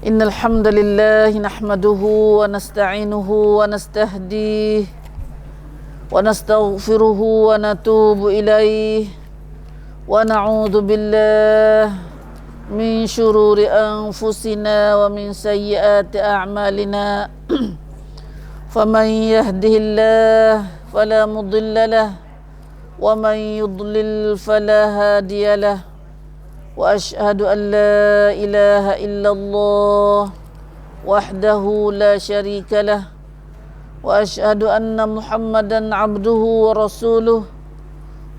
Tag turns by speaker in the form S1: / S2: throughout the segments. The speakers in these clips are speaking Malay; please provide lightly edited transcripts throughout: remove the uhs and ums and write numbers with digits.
S1: إن الحمد لله نحمده ونستعينه ونستهديه ونستغفره ونتوب إليه ونعوذ بالله من شرور أنفسنا ومن سيئات أعمالنا فمن يهده الله فلا مضل له ومن يضلل فلا هادي له وأشهد أن لا إله إلا الله وحده لا شريك له وأشهد أن محمدا عبده ورسوله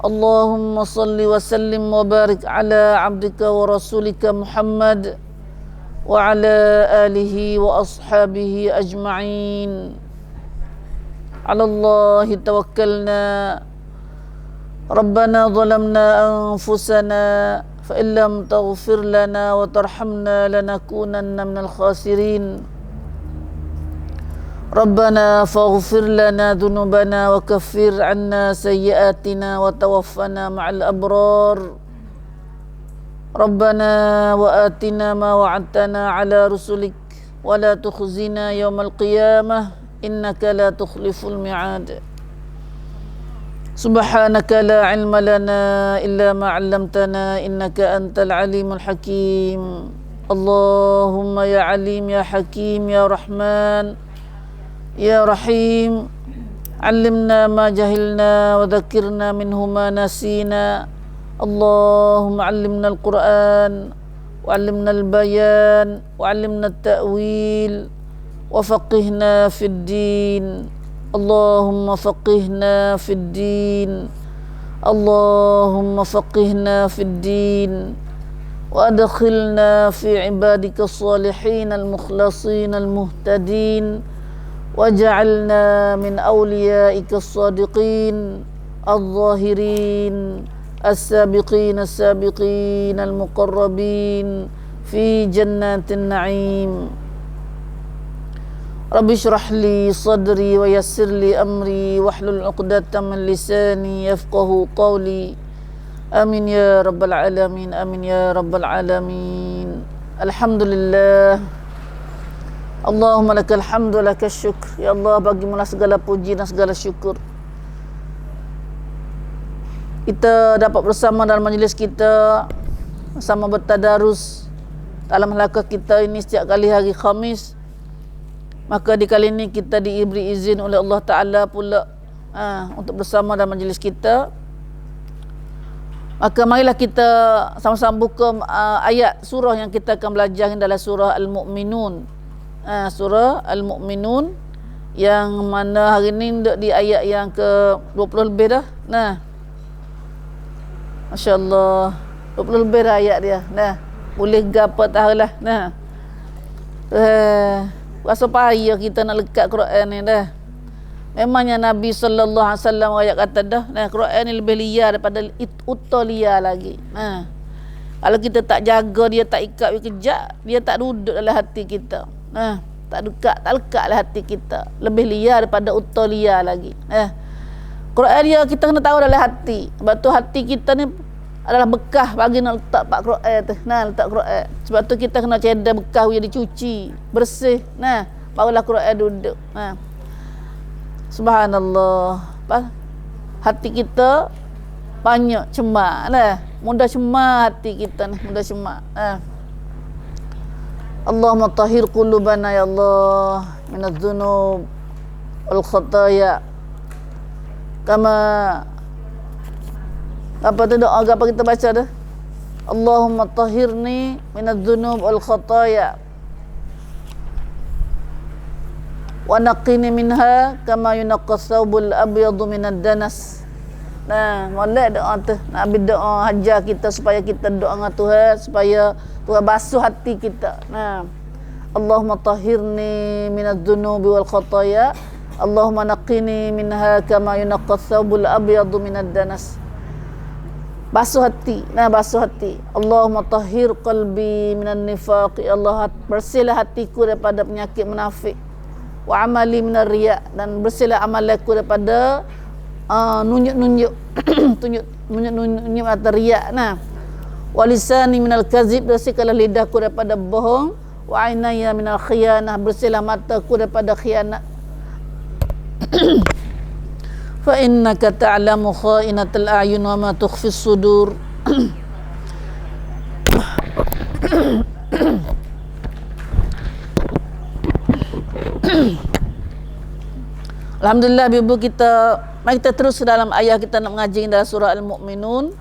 S1: اللهم صل وسلم وبارك على عبدك ورسولك محمد وعلى آله وأصحابه أجمعين على الله توكلنا ربنا ظلمنا أنفسنا فإن لم تغفر لنا وترحمنا لنكونن من الخاسرين ربنا فاغفر لنا ذنوبنا وكفر عنا سيئاتنا وتوفنا مع الأبرار ربنا وآتنا ما وعدتنا على رسلك ولا تخزنا يوم القيامة إنك لا تخلف الميعاد سبحانك لا علم لنا إلا ما علمتنا إنك أنت العليم الحكيم اللهم يا عليم يا حكيم يا رحمن يا رحيم علمنا ما جهلنا وذكرنا منه ما نسينا اللهم علمنا القرآن وعلمنا البيان وعلمنا التأويل وفقهنا في الدين اللهم فقهنا في الدين اللهم فقهنا في الدين وأدخلنا في عبادك الصالحين المخلصين المهتدين وجعلنا من أوليائك الصادقين الظاهرين السابقين السابقين المقربين في جنات النعيم رب اشرح لي صدري ويسر لي أمري واحلل عقدة من لساني يفقه قولي آمين يا رب العالمين آمين يا رب العالمين الحمد لله Allahumma lakal hamdu lakal syukr. Ya Allah, bagimulah segala puji dan segala syukur. Kita dapat bersama dalam majlis kita, bersama bertadarus dalam halaqah kita ini setiap kali hari Khamis. Maka di kali ini kita diberi izin oleh Allah Ta'ala pula untuk bersama dalam majlis kita. Maka marilah kita sama-sama buka ayat surah yang kita akan belajar ini adalah surah Al-Mu'minun. Surah Al-Mu'minun yang mana hari ni di ayat yang ke 20 lebih dah. Nah, Masya Allah, 20 lebih dah ayat dia. Nah, boleh gapa tahulah. Nah, rasa payah kita nak lekat Quran ni dah. Memangnya Nabi SAW ayat kata dah, nah, Quran ni lebih liar daripada uta liar lagi. Nah, kalau kita tak jaga dia, tak ikat dia kejap, dia tak duduk dalam hati kita. Tak lekatlah hati kita. Lebih liar daripada uta liar lagi. Quran dia kita kena tahu dalam hati. Sebab tu hati kita ni adalah bekah bagi nak letak pak Quran tu. Letak Quran. Sebab tu kita kena cedar bekah dia dicuci, bersih. Barulah Quran duduk. Subhanallah. Hati kita banyak cemak lah. Mudah cemak hati kita ni, mudah cemak. Allahumma tahhir qulubana ya Allah minadz dzunub wal khataya. Kama apa tu doa apa kita baca dah? Allahumma tahhirni minadz dzunub wal khataya wa naqqini minha kama yunaqqas thawbul abyadu minad danas. Molek doa tu. Nabi doa hajar kita supaya kita doa dengan Tuhan supaya Tuhan basuh hati kita. Allahumma tahhirni minadz dzunubi wal khataya. Allahumma naqqini minha kama yunaqqas thawbul abyadu minad danas. Basuh hati. Basuh hati. Allahumma tahhir qalbi minan nifaq. Ya Allah, bersihlah hatiku daripada penyakit munafik. Wa amali minar riya, dan bersihlah amalanku daripada nunjuk-nunjuk atau riak. Walisani minal kazib, bersihkanlah lidahku daripada bohong. wa ainaya minal khiyanah, bersihlah mataku daripada khianat. Fa innaka ta'lamu kha'inatal a'yun wa ma tukhfis sudur. Alhamdulillah, ibu kita, mari kita terus dalam ayat kita nak mengaji dalam surah Al-Mu'minun.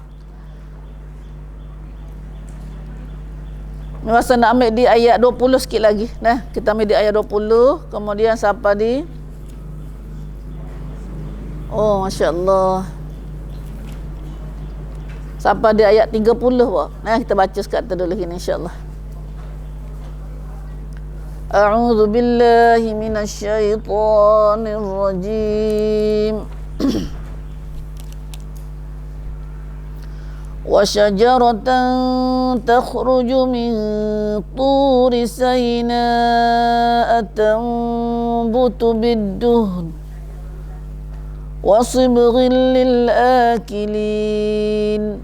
S1: Masa nak ambil di ayat 20 sikit lagi. Nah, kita ambil di ayat 20, kemudian sampai di masya-Allah. Sampai di ayat 30 bah. Nah, kita baca sekat dulu ini insya-Allah. A'udzu billahi minasy syaithanir rajim. Wa syajaratan takhruju min turi Saynaa tanbutu bid-duhn wa sibghil lil akilin.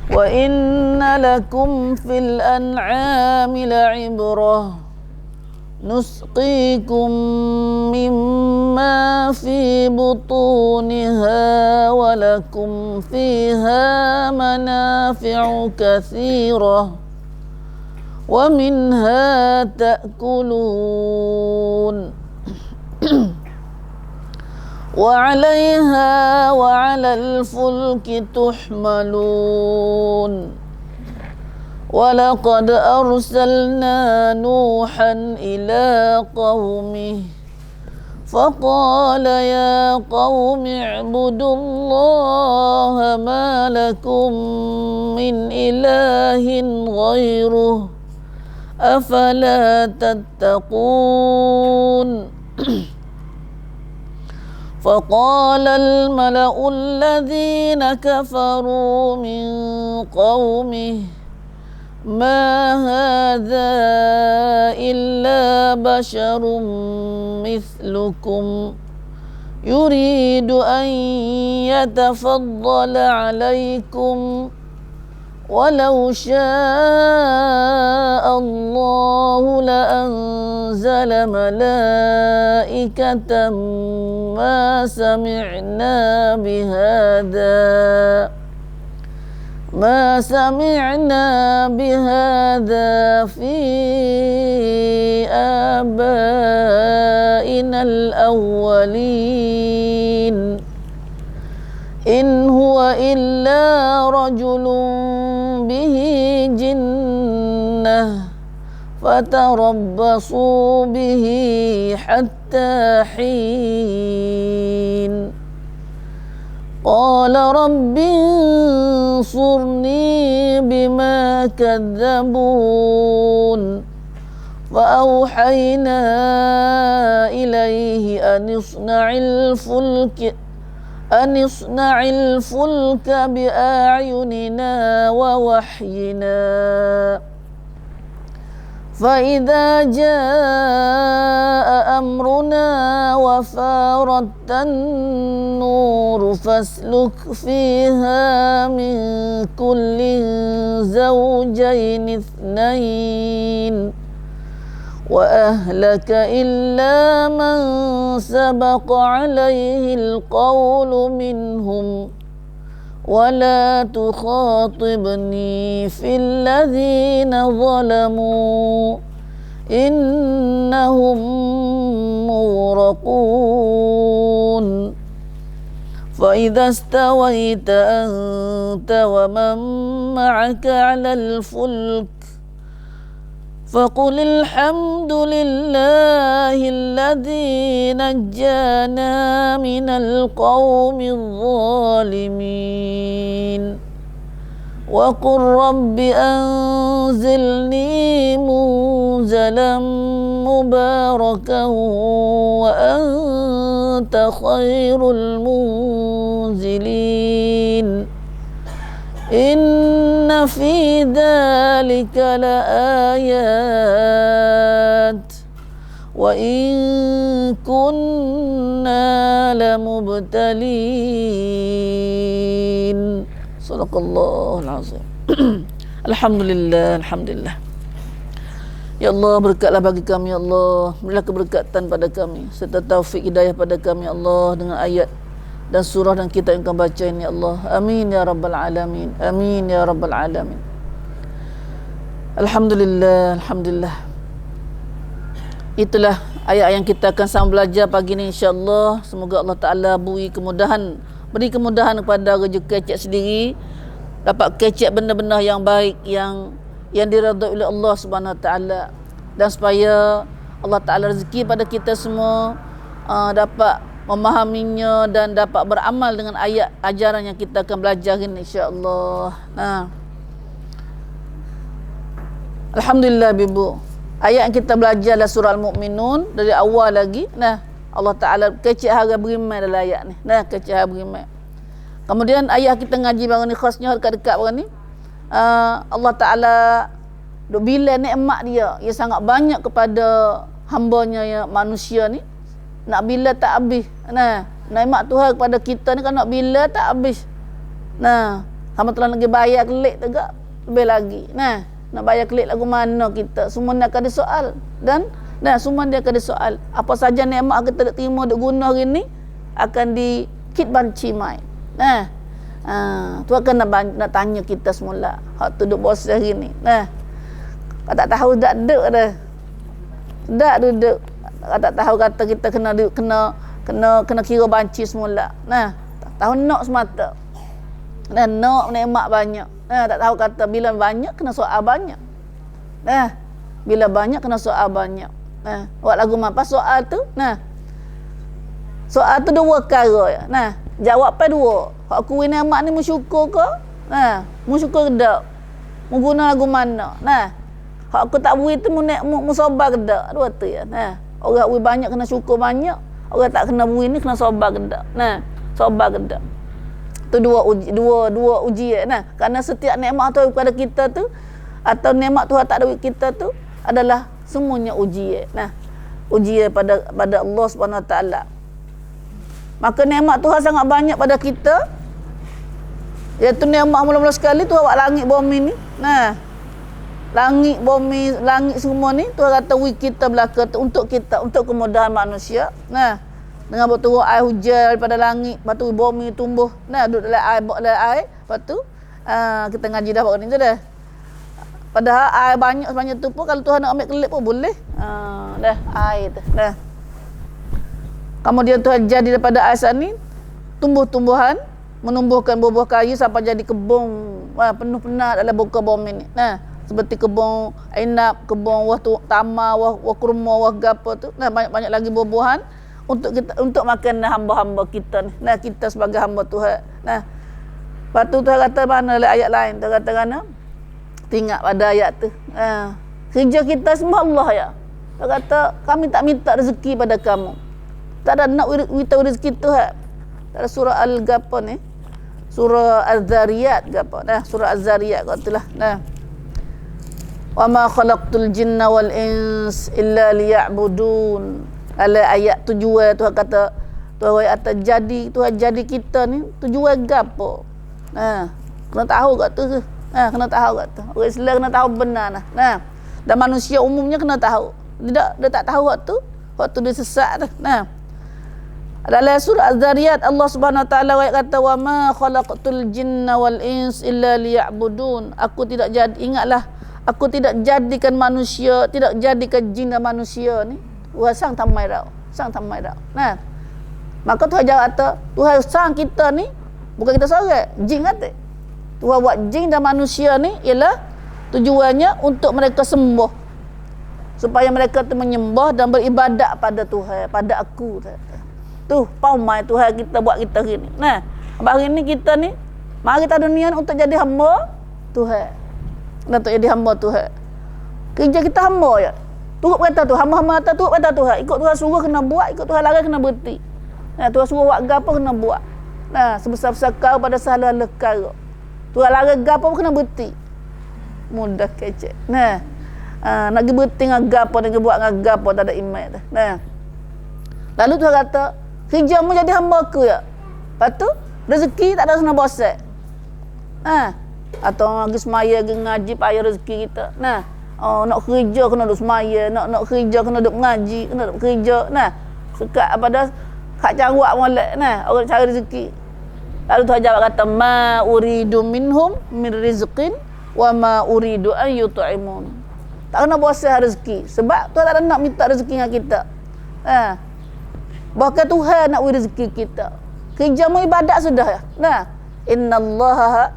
S1: Wa inna lakum fil an'ami la'ibrah nusqikum mimma fi butuniha wa lakum fiha manafi'u katsirah wa minha ta'kulun wa 'alayha wa 'alal fulki tuhmalun. وَلَقَدْ أَرْسَلْنَا نُوحًا إِلَى قَوْمِهِ فَقَالَ يَا قَوْمِ اعْبُدُوا اللَّهَ مَا لَكُمْ مِنْ إِلَٰهٍ غَيْرُهُ أَفَلَا تَتَّقُونَ. فقال الملأ الذين كفروا من قومه ما هذا إلا بشر مثلكم يريد أن يتفضل عليكم ولو شاء الله لأنزل ملائكة ما سمعنا بهذا في آبائنا الأولين إن هو إلا رجل به جنة فتربصوا به حتى حين. قال رب انصرني بما كذبون فأوحينا إليه أن اصنع الفلك بأعيننا ووحينا فإذا جاء أمرنا وفارت النور فاسلك فيها من كل زوجين اثنين وأهلك إلا من سبق عليه القول منهم ولا تخاطبني في الذين ظلموا إنهم مغرقون. فإذا استويت أنت ومن معك على الفلك فقل الحمد لله الذي نجانا من القوم الظالمين وقل رب أنزلني منزلا مباركا وأنت خير المنزلين إن في ذلك لآيات وإن كنا لمبتلين. صدق الله العظيم. Alhamdulillah, alhamdulillah. Ya Allah, berkatlah bagi kami, ya Allah. Berilah keberkatan pada kami serta taufik hidayah pada kami, ya Allah, dengan ayat dan surah dan kitab yang kami baca ini, ya Allah. Amin ya rabbal alamin. Amin ya rabbal alamin. Alhamdulillah, alhamdulillah. Itulah ayat yang kita akan sama belajar pagi ini, insya-Allah. Semoga Allah Taala beri kemudahan kepada raja kecek sendiri dapat kecek benda-benda yang baik yang diridai oleh Allah Subhanahu Wa Taala, dan supaya Allah Taala rezeki pada kita semua dapat memahaminya dan dapat beramal dengan ayat ajaran yang kita akan belajar ini, insya-Allah. Alhamdulillah bibu. Ayat yang kita belajar adalah surah Al-Mu'minun dari awal lagi. Allah Taala kecek harga berimai dalam ayat ni. Kecek harga berimai. Kemudian ayat kita ngaji baru ni khasnya dekat-dekat baru ni. Allah Ta'ala bila nikmat dia sangat banyak kepada hambanya ya, manusia ni, nak bila tak habis. Nikmat Tuhan kepada kita ni kan nak bila tak habis. Sama telah lagi bayar kelik tegak lebih lagi. Nak bayar kelik lagu mana kita, semua ni akan disoal, dan semua dia akan disoal. Apa saja nikmat kita nak terima duk guna hari ni akan dikit banci mai. Tu akan nak tanya kita semula. Hak tu duduk bosan hari ni. Kau tak tahu dak duduk dah. Dak duduk. Kau tak tahu kata kita kena kira banci semula. Tak tahu nak semata. Nak nikmat banyak. Tak tahu kata bila banyak kena soal banyak. Bila banyak kena soal banyak. Buat lagu apa soal tu? Soal tu dua perkara ya. Jawapan dua. Hak aku ni nikmat ni mensyukur ke? Mensyukur ke tak? Mengguna lagu mana? Hak aku tak beri tu musabar ke tak? Dua tu ya. Orang beri banyak kena syukur banyak. Orang tak kena beri ni kena sabar ke tak? Sabar ke tak? Tu dua ujian. Kerana setiap nikmat tu kepada kita tu, atau nikmat Tuhan tak ada kita tu adalah semuanya ujian. Ujian pada Allah Subhanahu Wa Taala. Maka nikmat Tuhan sangat banyak pada kita. Iaitu nikmat mula-mula sekali Tuhan buat langit bumi ni. Langit bumi, langit semua ni Tuhan kata wi kita belaka untuk kita, untuk kemudahan manusia. Dengan berturun air hujan daripada langit, lepas tu bumi tumbuh. Duduk dalam air, bawa dalam air. Lepas tu kita ngaji dah bawa ni tu dah. Padahal air banyak sebanyak tu pun kalau Tuhan nak ambil kelip pun boleh. Air tu. Kemudian Tuhan jadi daripada air ni tumbuh-tumbuhan, menumbuhkan buah-buah kayu sampai jadi kebun penuh penat dalam buka bumi ni. Seperti kebun inap, kebun wah tamar, wah kurma, wah gapo tu. Banyak-banyak lagi buah-buahan untuk kita, untuk makan hamba-hamba kita ni. Kita sebagai hamba Tuhan. Lepas tu Tuhan kata mana dalam ayat lain, Tuhan kata kerana tinggal pada ayat tu. Kerja kita semua Allah ya. Tuhan kata kami tak minta rezeki pada kamu. Tak ada nak minta rezeki Tuhan. Dalam surah Al-Gapo ni, surah Az-Zariyat gapo. Surah Az-Zariyat kat itulah. Wa ma khalaqtul jinna wal ins illa liya'budun. Ayat tujuan Tuhan kata, Tuhan kata Tuhan jadi kita ni tujuan gapo. Kena tahu kat tu. Kena tahu kat tu. Orang Islam kena tahu benar nah. Dan manusia umumnya kena tahu. Dia tak tahu waktu dia sesat dah. Dalam surah Az-Zariyat Allah Subhanahu Wa Taala kata wa ma khalaqtul jinna wal ins illa liya'budun. Aku tidak jadikan manusia, tidak jadikan jin dan manusia ni sang tamai rau. Maka Tuhan jawab kata, Tuhan sang kita ni bukan kita seorang, jin kata. Tuhan buat jin dan manusia ni ialah tujuannya untuk mereka sembuh, supaya mereka tu menyembah dan beribadat pada Tuhan, pada aku. Tu paumai Tuhan kita buat kita hari ni. Hari ni kita ni mari kita dunia ni untuk jadi hamba Tuhan. Untuk jadi hamba Tuhan. Kerja kita hamba ya. Turut kata tu, hamba-hamba kata turut kata Tuhan. Ikut Tuhan suruh kena buat, ikut Tuhan larang kena berhenti. Tuhan suruh buat gapo kena buat. Sebesar-besar kau pada salah perkara. Tuhan larang gapo pun kena berhenti. Mudah kecek. Nak pergi berhenti dengan gapo, nak buat dengan gapo tak ada iman dah. Lalu Tuhan kata, kerjamu jadi hamba aku ya. Lepas tu rezeki tak ada sana bosan. Atau orang pergi semaya, pergi ngaji, payah rezeki kita. nak kerja kena duk semaya, nak kerja kena duk mengaji, kena duk kerja. Nah, sekat apa dah kat carak molek nah, orang cari rezeki. Lalu Tuhan jawab kata ma uridu minhum min rizqin wa ma uridu an yut'imun. Tak kena bosan rezeki sebab Tuhan tak ada nak minta rezeki dengan kita. Bahkan Tuhan nak beri rezeki kita. Kerja mu ibadat sudah ya. Nah, innallaha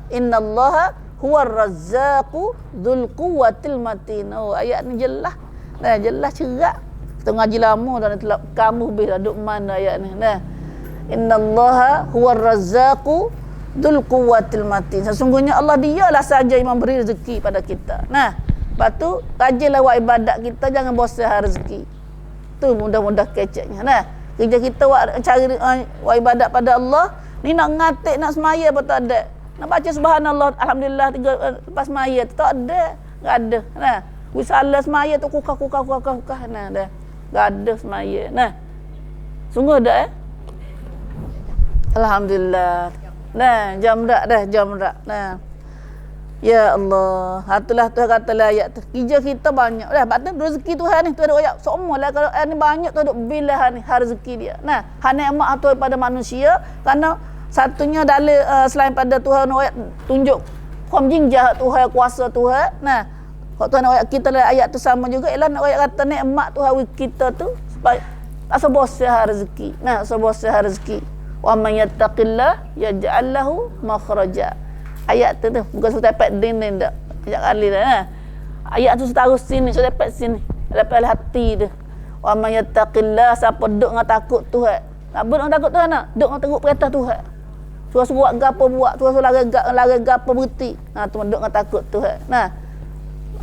S1: huwar razzaqu dzul quwwatil matin. Oh, ayat ni jelas. Nah, jelas cerak. Kita ngaji lama dah telap kamu habis dah duk mana ayat ni. Nah, innallaha huwar razzaqu dzul quwwatil matin. Sesungguhnya Allah dialah saja yang memberi rezeki pada kita. Nah, lepas tu rajinlah buat ibadat kita, jangan bosan rezeki. Tu mudah-mudah keceknya. Nah, kerja kita cari ibadat pada Allah ni nak ngatik nak semaya pun tak ada. Nak baca subhanallah alhamdulillah 3 lepas semaya tu tak ada. Enggak ada. Nah, wisala semaya tu kukah nah dah. Enggak ada semaya. Nah. Sungguh dah Alhamdulillah. Nah, jam dak. Nah. Ya Allah, itulah Tuhan kata lah ayat tu. Kerja kita banyak. Dah, patut rezeki Tuhan ni, Tuhan ada ayat. Semualah kalau ni banyak tu ada bila ni rezeki dia. Nah, nikmat Tuhan pada manusia kerana satunya dalil selain pada Tuhan ayat tunjuk kuam jahat Tuhan, kuasa Tuhan. Nah, kalau Tuhan ayat kita lah ayat tu sama juga ialah ayat kata nikmat Tuhan kita tu supaya tak sebosah rezeki. Nah, sebosah rezeki. Wa man yattaqillah yaj'al lahu makhraja. Ayat tu bukan sudah dapat din dak. Ayat kali dah. Ayat tu taruh sini, sudah dapat sini. Dapat hati tu. Wa may yattaqillah, siapa duk dengan takut Tuhan. Tak duk takut Tuhan nak. Duk dengan takut perintah Tuhan. Suruh buat gapo buat, suruh lari gapo berhenti. Tu duk dengan takut Tuhan. Nah.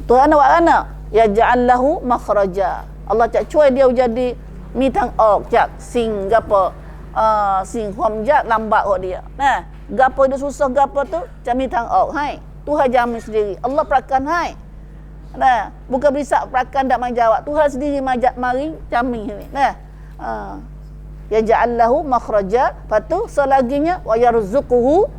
S1: Tuhan nak buat mana? Ya ja'allahu makhraja. Allah cak cuai dia jadi mitang ok cak sing gapo sing huam jak lambat kok dia. Nah. Gapo dia susah gapo tu jami tang ok hai. Tuhan jamin sendiri. Allah perakan hai. Nah, bukan berisak perakan dak mai jawab. Tuhan sendiri majak mari jamin ni. Nah. Ya ja'allahu makhraja. Patu selaginya wa yarzuquhu.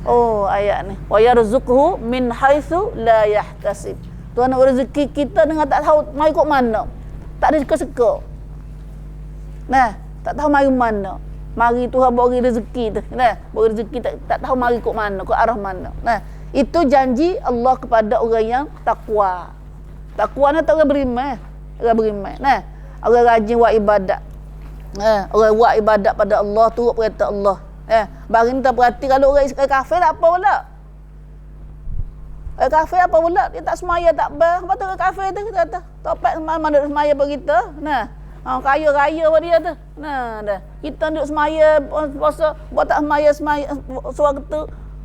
S1: Oh, ayat ni. Wa yarzuquhu min haitsu la yahtasib. Tuhan nak rezeki kita dengan tak tahu mai kok mana. Tak ada suka-suka. Nah, tak tahu mari mana. Mari Tuhan beri rezeki tu. Nah, beri rezeki tak tahu mari kok mana, kok arah mana. Nah, itu janji Allah kepada orang yang takwa. Takwa ni tak orang beriman. Orang beriman. Nah, orang rajin buat ibadat. Orang buat ibadat pada Allah, turut perintah Allah. Bagi ni tak perhati kalau orang kafir tak apa pula. Orang kafir apa pula? Dia tak semaya tak ber. Apa tu orang kafir tu kata, topek mana semaya bagi kita. Nah, kaya-raya apa dia tu. Nah, dah. Kita duduk semaya, puasa, buat tak semaya suara tu.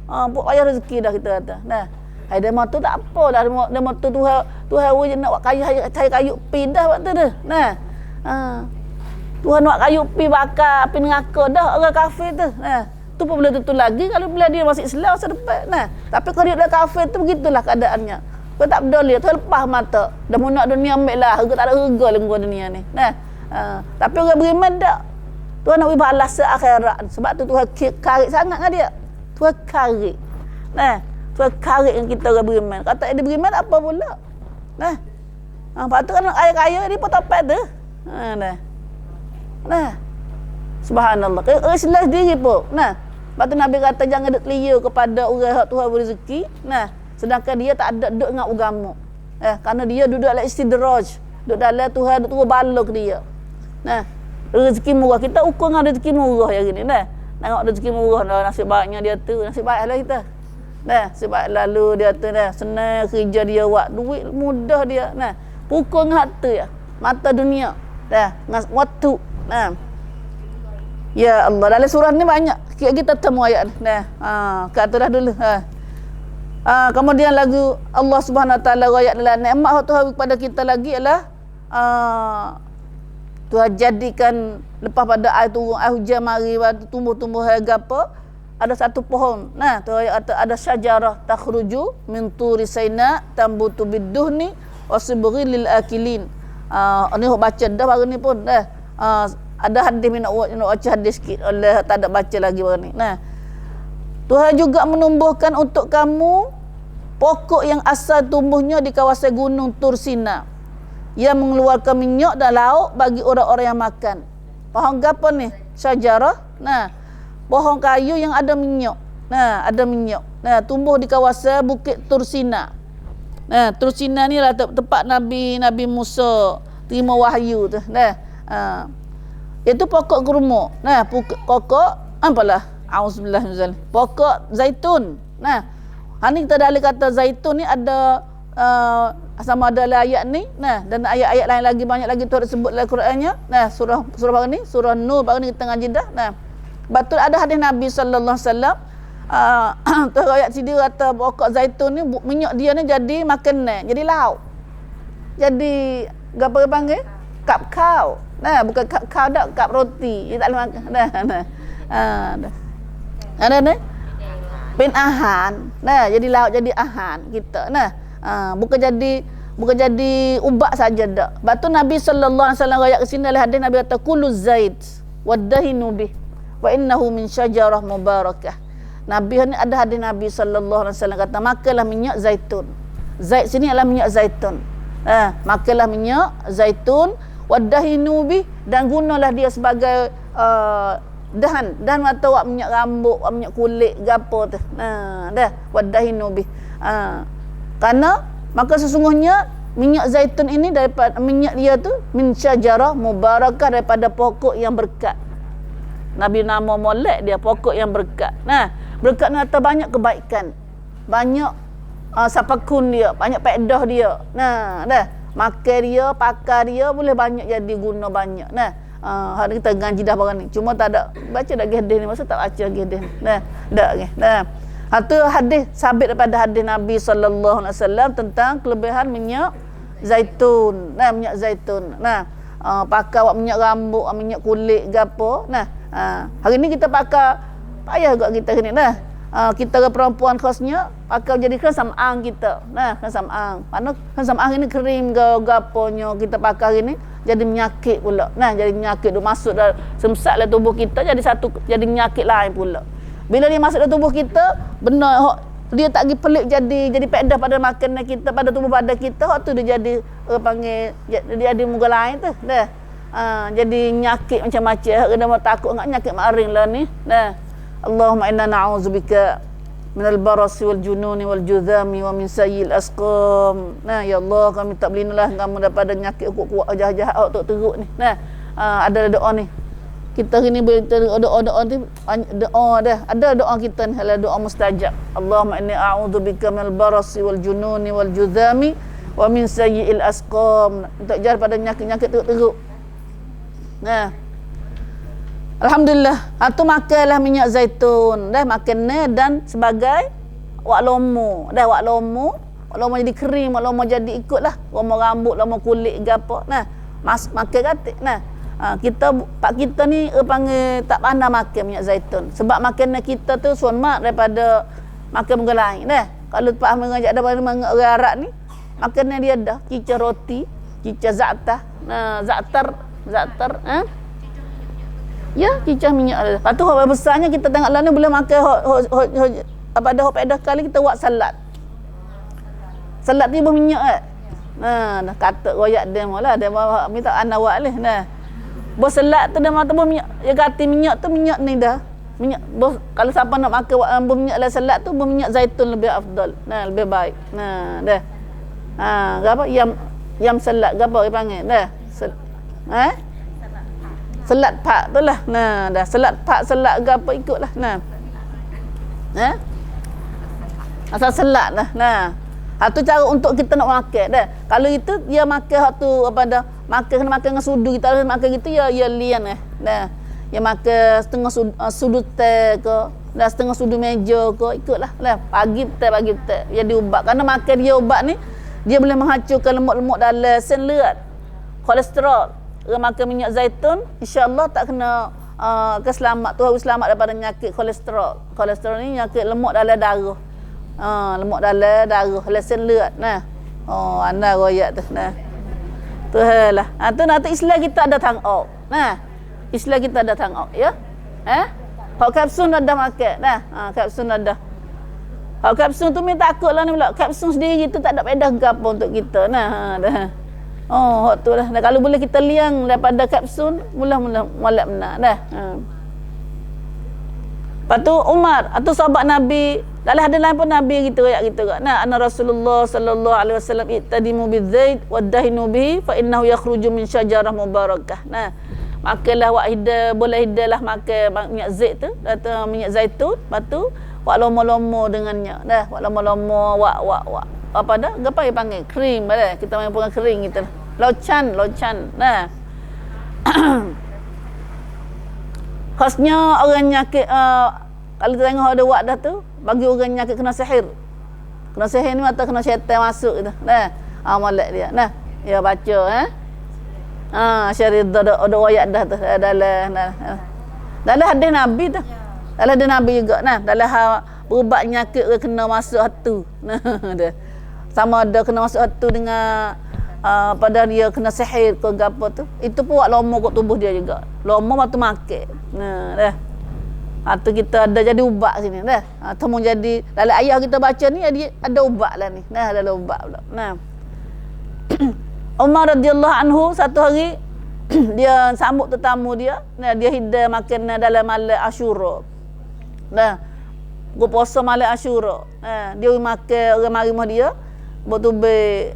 S1: Buat payah rezeki dah kita kata. Nah, dia tu tak apa dah. Dia tu Tuhan wujud nak buat cari kayu pindah waktu tu. Nah. Tuhan nak kayu pi bakar api neraka dah orang kafir tu. Nah, tu pun boleh tentu lagi kalau bila dia masih Islam masa depan. Nah, tapi kalau dia dah kafir tu begitulah keadaannya. Kau tak peduli, tu lepas mata. Dah mau nak dunia ambil lah, harga tak ada harga lengkau dunia ni. Nah, tapi orang beriman tak. Tuhan nak beri balas akhirat. Sebab tu Tuhan karik sangat dengan dia. Tuhan karik. Nah, Tuhan karik dengan kita orang beriman. Kata dia beriman apa pula? Nah, lepas tu kan kaya-kaya ni pun topet tu. Nah, subhanallah. Orang Islam sendiri pun. Nah, lepas tu Nabi kata jangan duk telia kepada orang yang Tuhan beri rezeki. Nah, sedangkan dia tak ada duduk dengan agama. Kerana dia duduk dalam istidraj. Duduk dalam Tuhan duduk turun bala ke dia. Nah, rezeki murah. Kita ukur dengan rezeki murah hari ni. Nah, tengok rezeki murah. Nasib baiknya dia tu. Nasib baiklah kita. Nah, nasib baik lalu dia tu. Nah, senang kerja dia buat. Duit mudah dia. Nah, pukul dengan hati ya. Mata dunia. Nah, dengan waktu. Nah. Ya Allah. Dalam surah ni banyak. Kita temu ayat ni. Nah, kat atas dah dulu. Kemudian lagu Allah Subhanahu Wa Taala ayat dalam nikmat Tuhan kepada kita lagi ialah Tuhan jadikan lepas pada air turun air hujan mari tumbuh-tumbuh apa ada satu pohon. Nah, Tuhan kata ada syajarah takhruju min turi Saina tambutu biduhni wasibri lil akilin. Ni baca dah baru ni pun dah. Ada hadis nak baca hadis sikit oleh tak ada baca lagi baru ni. Nah, Tuhan juga menumbuhkan untuk kamu pokok yang asal tumbuhnya di kawasan gunung Tursina, yang mengeluarkan minyak dan lauk bagi orang-orang yang makan. Pohon apa ni? Syajarah. Nah, pohon kayu yang ada minyak. Nah, ada minyak. Nah, tumbuh di kawasan Bukit Tursina. Nah, Tursina ni lah tempat Nabi Musa terima wahyu tu. Nah, itu pokok kurma. Nah, pokok apalah? Auzubillah min zalik. Pokok zaitun. Nah, ni kita dalil kata zaitun ni ada sama ada ayat ni. Nah, dan ayat-ayat lain lagi banyak lagi Tuhan sebut dalam Qurannya. Nah, surah baru ni, surah Nur baru ni kita ngaji dah. Nah, betul ada hadis Nabi sallallahu alaihi wasallam. Tu ayat sini kata pokok zaitun ni minyak dia ni jadi makanan, jadi lauk. Jadi apa dia panggil? Kap kau. Nah, bukan kap kau dak, kap roti. Dia tak boleh makan. Nah. Ada ni? Pinahan. Nah, jadi lauk, jadi ahan kita. Nah, bukan jadi ubat saja dak. Batu Nabi sallallahu alaihi wasallam ayat kesini adalah hadis Nabi kata kullu zait wadahinu bih wa innahu min syajarah mubarakah. Nabi ni ada hadis Nabi sallallahu alaihi wasallam kata makanlah minyak zaitun. Zait sini adalah minyak zaitun. Makanlah minyak zaitun wadahinu bih, dan gunalah dia sebagai dahan atau wak minyak rambut, wak minyak kulit gapo tu. Dah wadahinu bih. Karena maka sesungguhnya minyak zaitun ini daripada minyak dia tu min syajarah mubarakah, daripada pokok yang berkat. Nabi nama molek dia pokok yang berkat. Nah, berkat ni kata banyak kebaikan, banyak sapakun dia, banyak faedah dia. Nah, dah makan dia, pakai dia boleh banyak jadi guna banyak. Nah, hari kita ngaji dah barang ni. Cuma tak ada baca dak hadis ni, masa tak baca hadis. Nah, dak ke. Nah, itu hadis sabit daripada hadis Nabi sallallahu alaihi wasallam tentang kelebihan minyak zaitun. Nah, minyak zaitun. Nah, pakai wak minyak rambut, minyak kulit gapo. Nah, hari ni kita pakai payah juga kita ni. Nah, kita ke perempuan khasnya pakai jadi kan sam'ang kita. Nah, kan sam'ang. Mana kan sam'ang ini kering ke gaponya kita pakai hari ni jadi penyakit pula. Nah, jadi penyakit tu masuk dalam semsat dalam tubuh kita, jadi penyakit lain pula. Bila dia masuk dalam tubuh kita, benda dia tak pergi pelik, jadi faedah pada makanan kita, pada tubuh badan kita, hak tu dia jadi panggil dia ada muka lain tu. Dah. Jadi penyakit macam-macam. Kena mau takut ngak penyakit maring lah ni. Dah. Allahumma inna na'udzubika minal barasi wal jununi wal judhami wa min sayyil asqam. Nah, ya Allah, kami tak berlindunglah kamu daripada penyakit kuat-kuat jahat-jahat tu teruk ni. Nah, ada doa ni. Kita ni boleh doa ni, doa dah. Ada doa kita ni adalah doa mustajab. Allahumma inni a'udzubika minal barasi wal jununi wal judhami wa min sayyil asqam. Untuk jar pada penyakit-penyakit teruk. Nah, alhamdulillah, tu makanlah minyak zaitun, dah makan dan sebagai wak lomo, dah wak lomo jadi kering, wak lomo jadi ikutlah lomo rambut, lomo kulit gapo. Nah, makan katik. Nah, kita ni panggil tak pandai makan minyak zaitun, sebab makanan kita tu sunmat daripada makan benda lain. Nah, kalau Pak Ahmad ngajak daripada orang Arab ni, makanan dia dah kicau roti, kicau za'atar. Nah, za'atar ya, cicah minyak ada. Lepas tu hak besarnya kita tengok lah ni boleh makan apa dah faedah kali kita buat salad. Salad ni berminyak Nah, dah kata royak dia lah, dia minta anak buat leh. Nah. Bos salad tu dia mata berminyak, dia kata minyak tu minyak ni dah. Minyak bos, kalau siapa nak makan berminyak dalam salad tu berminyak zaitun lebih afdal. Nah, lebih baik. Nah, dah. Apa yam salad gapo dia panggil? Dah. Selat pak tu lah. Nah, dah selat pak, selat ke apa ikutlah. Nah. Asal selat lah. Nah. Tu cara untuk kita nak makan dah. Kalau itu dia makan hak tu apa dah? Makan dengan sudu kita makan gitu ya lian Nah. Dia makan setengah sudu teh ke, dah setengah sudu meja ke, ikutlah. Lah pagi teh jadi ubat. Karena makan dia ubat ni dia boleh menghancurkan lemak-lemak dalam sen lerat. Kolesterol. Orang makan minyak zaitun, insya-Allah tak kena keselamat. Tuhan selamat daripada penyakit kolesterol. Kolesterol ni penyakit lemak dalam darah. Lemak dalam darah, lesen lerat. Nah. Anda royak tu. Nah. Tuhlah. Tu nanti Islam kita ada tangok. Nah. Islam kita ada tangok, ya. Kau kapsun dah makan. Nah, kapsun dah. Kapsul tu minta takutlah ni pula. Kapsul sendiri tu tak ada faedah gapo untuk kita. Nah, dah. Oh, hak tu lah. Dan kalau boleh kita liang daripada kapsul, mula-mula molek benar dah. Lepas tu Umar atau sahabat Nabi, dalam hadis lain pun Nabi gitu ayat gitu kan. Nah, anna Rasulullah sallallahu alaihi wasallam ittadimu bizait wadahinu bihi fa innahu yakhruju min syajarah mubarakah. Nah, makanlah wak hida, boleh hidalah makan minyak zait tu, atau minyak zaitun, lepas tu wak lomo-lomo dengannya. Dah, wak lomo-lomo, wak apa dah? Apa yang panggil? Krim dah. Kita main pegang kering gitu. Locan. Nah. Khasnya orang nyakit kalau kita tengok ada wak dah tu, bagi orang nyakit kena sihir. Kena sihir ni atau kena syaitan masuk gitu. Nah, molek dia. Nah, dia baca syarih ada ayat dah tu dalam hadis Nabi tu. Dalam hadis Nabi juga. Nah, dalam berubat nyakit orang kena masuk hatu. Nah, dah. Sama ada kena masuk hatu dengan pada dia kena sihir ke apa tu. Itu pun buat lomo kat tubuh dia juga. Lomo waktu makan. Nah, dah. Atau kita ada jadi ubat sini dah. Atau mau jadi dalam ayat kita baca ni ada ubat lah ni. Nah, ada ubat pula. Nah. Umar radhiyallahu anhu satu hari dia sambut tetamu dia. Nah, dia hidang makan dalam malam Asyura. Nah, gua puasa malam Asyura. Nah, dia makan orang mari rumah dia. Bertubik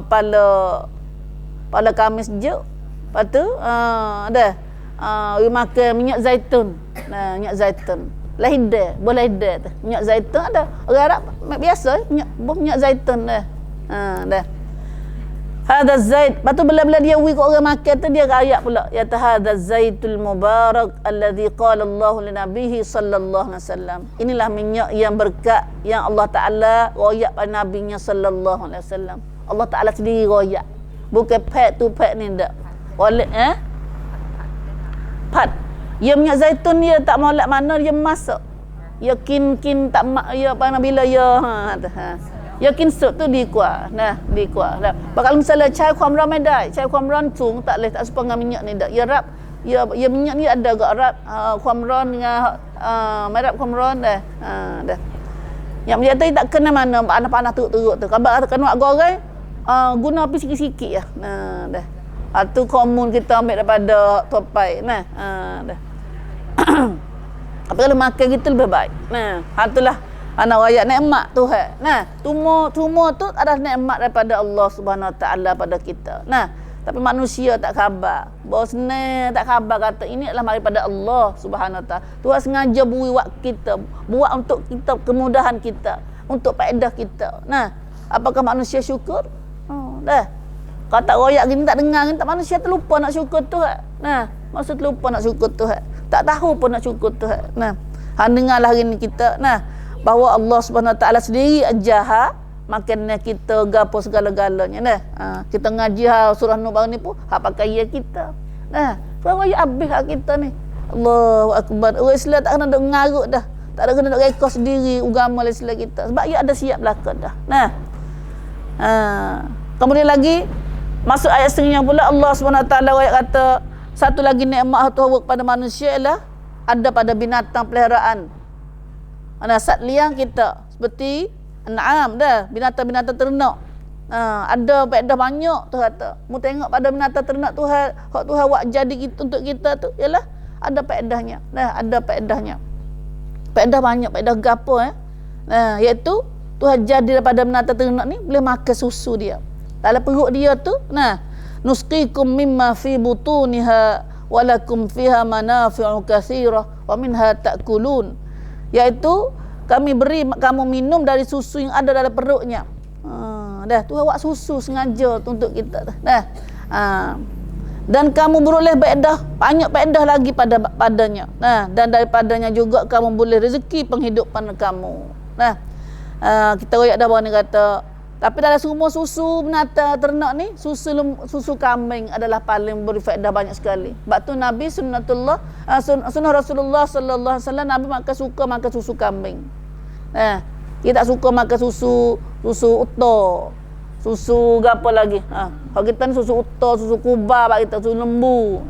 S1: pala Kamis je. Lepas tu dah makan minyak zaitun. Nah, minyak zaitun. Lah hidang, boleh hidang tu. Minyak zaitun ada. Orang Arab biasa minyak zaitun dah. Dah. Hadza zait. Lepas tu bila dia wi kat orang makan tu dia ayat pula. Ya hadza zaitul mubarak alladhi qala Allah li nabihi sallallahu alaihi wasallam. Inilah minyak yang berkat yang Allah Taala royak pada nabinya sallallahu alaihi wasallam. Allah Taala sendiri royak. Bukan pek tu pek ni dak. Oleh pat. Ya minyak zaitun dia tak molek mana dia masak. Ya kin tak ya apa bila ya yakin sup tu dikuat. Nah, dikuat. Kalau misalnya cai khamran medai, cai khamran cung tak leh tak sepa dengan minyak ni dak. Ya rap, ya minyak ni ada gak rap khamran dengan merap khamran dah. Dah. Yang minyak tu tak kena mana panas-panas teruk-teruk tu. Kalau kena nak goreng guna api sikit-sikit ya. Nah, dah. Tu komun kita ambil daripada topai. Nah, dah. Tapi kalau makan gitu lebih baik. Nah, itulah anak ayat nikmat Tuhan. Nah, semua tu adalah nikmat daripada Allah Subhanahu Wa Taala pada kita. Nah, tapi manusia tak khabar. Bosnya tak khabar kata ini adalah daripada Allah Subhanahu Wa Taala. Tuhan sengaja beri waktu kita, buat untuk kita kemudahan kita, untuk faedah kita. Nah, apakah manusia syukur? Dah. Kalau tak royak gini tak dengar gini tak manusia terlupa nak syukur Tuhan. Nah, maksud terlupa nak syukur Tuhan. Tak tahu pun nak syukur Tuhan. Nah, dengarlah hari ni kita. Nah, bahawa Allah Subhanahu Wa Taala sendiri ajar makannya kita gapo segala-galanya dah. Kita ngaji surah Nur baru ni pun hak pakai ya kita. Nah, surah ya habis hak kita ni. Allahu akbar. Orang Islam tak kena duk ngarut dah. Tak ada kena duk rekod sendiri agama Islam kita. Sebab ia ada siap belaka dah. Nah. Kemudian lagi masuk ayat seterusnya pula Allah Subhanahu Wa Taala kata satu lagi nikmat Tuhan kepada manusia ialah ada pada binatang peliharaan. Sat liang kita seperti an'am dah, binatang-binatang ternak. Ada faedah banyak tu kata. Mu tengok pada binatang ternak Tuhan, hak Tuhan buat jadi kita untuk kita tu ialah ada faedahnya. Dah, ada faedahnya. Faedah banyak, faedah gapo iaitu Tuhan jadi daripada binatang ternak ni boleh makan susu dia. Dalam perut dia tu, nusqikum mimma fi butuniha walakum fiha manafi'u katsirah wa minha ta'kulun. Iaitu kami beri kamu minum dari susu yang ada dalam perutnya. Dah Tuhan buat susu sengaja untuk kita dah. Dan kamu beroleh faedah, banyak faedah lagi padanya. Dan daripadanya juga kamu boleh rezeki penghidupan kamu. Kita royak dah bawah ni kata, tapi dalam semua susu binatang ternak ni, susu kambing adalah paling beri faedah banyak sekali. Sebab tu Nabi sunnah Rasulullah sallallahu alaihi wasallam Nabi suka makan susu kambing. Dia tak suka makan susu uta. Susu apa lagi? Kalau kita ni susu uta, susu kubah bak kita, susu lembu.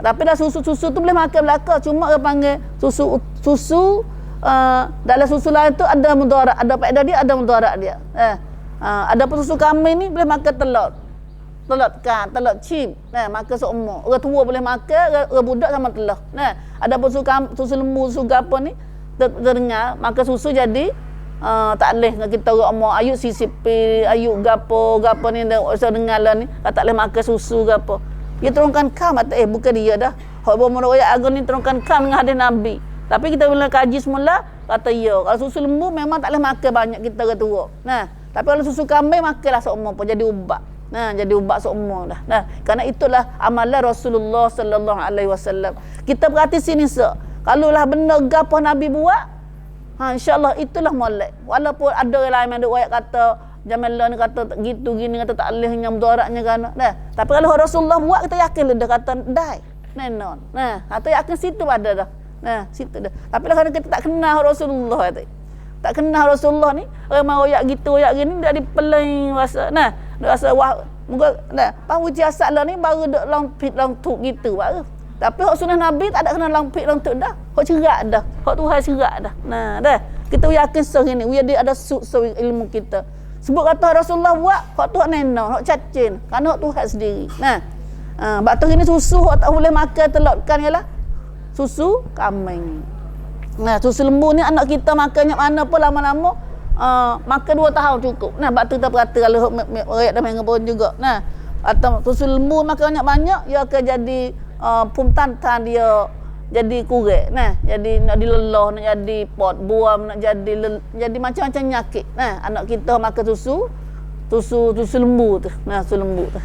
S1: Tapi dah susu tu boleh makan belaka, cuma dia panggil susu dalam susu lain tu ada mudarat, ada faedah dia, ada mudarat dia. Ada pun susu kambing ni boleh makan telur. Telur chip. Makan seumur. Orang tua boleh makan, orang budak sama telur. Ada pun susu lembu, susu gapo ni terdengar makan susu jadi tak boleh dengan kita orang umur ayuk CCP, ayuk gapo ni usah dengar lah ni, tak boleh makan susu gapo. Dia turunkan kam atau bukan dia dah. Hak berumur ayat agung ni turunkan kam dengan hadis Nabi. Tapi kita bila kaji semula kata ya, kalau susu lembu memang tak boleh makan banyak kita orang tua. Tapi kalau susu kambing makanlah seumur pun jadi ubat. Jadi ubat seumur dah. Kerana itulah amalan Rasulullah sallallahu alaihi wasallam. Kita perhati sini kalau lah benda gapo Nabi buat, insya-Allah itulah molek. Walaupun ada orang lain yang ada ayat kata Jamallah ni kata gitu gini kata tak bolehnya mudaratnya kan. Tapi kalau Rasulullah buat kita yakin dia kata dai. Nenon. Atau yakin situ ada dah. Situ dah. Tapi kalau kita tak kenal Rasulullah tu. Tak kenal Rasulullah ni, orang mau ayat gitu ayat gini dia dipelai rasa. Dia rasa wah muka pang uji asal lah ni baru duk lampit lantuk gitu baru. Tapi hak sunnah Nabi tak ada kena lampit lantuk dah. Hak cerak dah. Hak Tuhan cerak dah. Dah. Kita yakin sehari ni dia ada ilmu kita. Sebut kata Rasulullah buat, hak Tuhan nenon, hak cacin. Kerana hak Tuhan sendiri. Batu ini susu hak tak boleh makan telurkan ialah susu kambing. Susu lembu ni anak kita makannya mana pun lama-lama makan 2 tahun cukup. Batu kita perhati kalau rakyat dah main pun juga. Atau susu lembu makan banyak-banyak dia akan jadi pumtantan dia jadi kurek. Jadi nak dilelah, nak jadi pot buam, nak jadi macam-macam penyakit. Anak kita makan susu lembu tu. Susu lembu tu.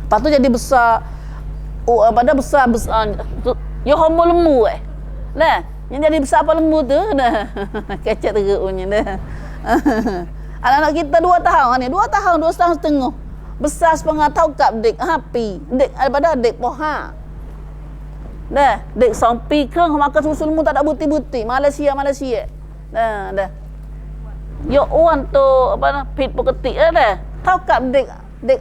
S1: Lepas tu jadi besar pada besar ya homo lembu yang jadi besar apa lembu tu kecek teruknya anak-anak kita 2 tahun ni 2 tahun 2 tahun setengah besar setengah tahu kap dek happy dek daripada dek poha dek sampai ke makan susu lembu tak ada buti-buti Malaysia dah ya orang tu apa pit peketik dah tahu kap dek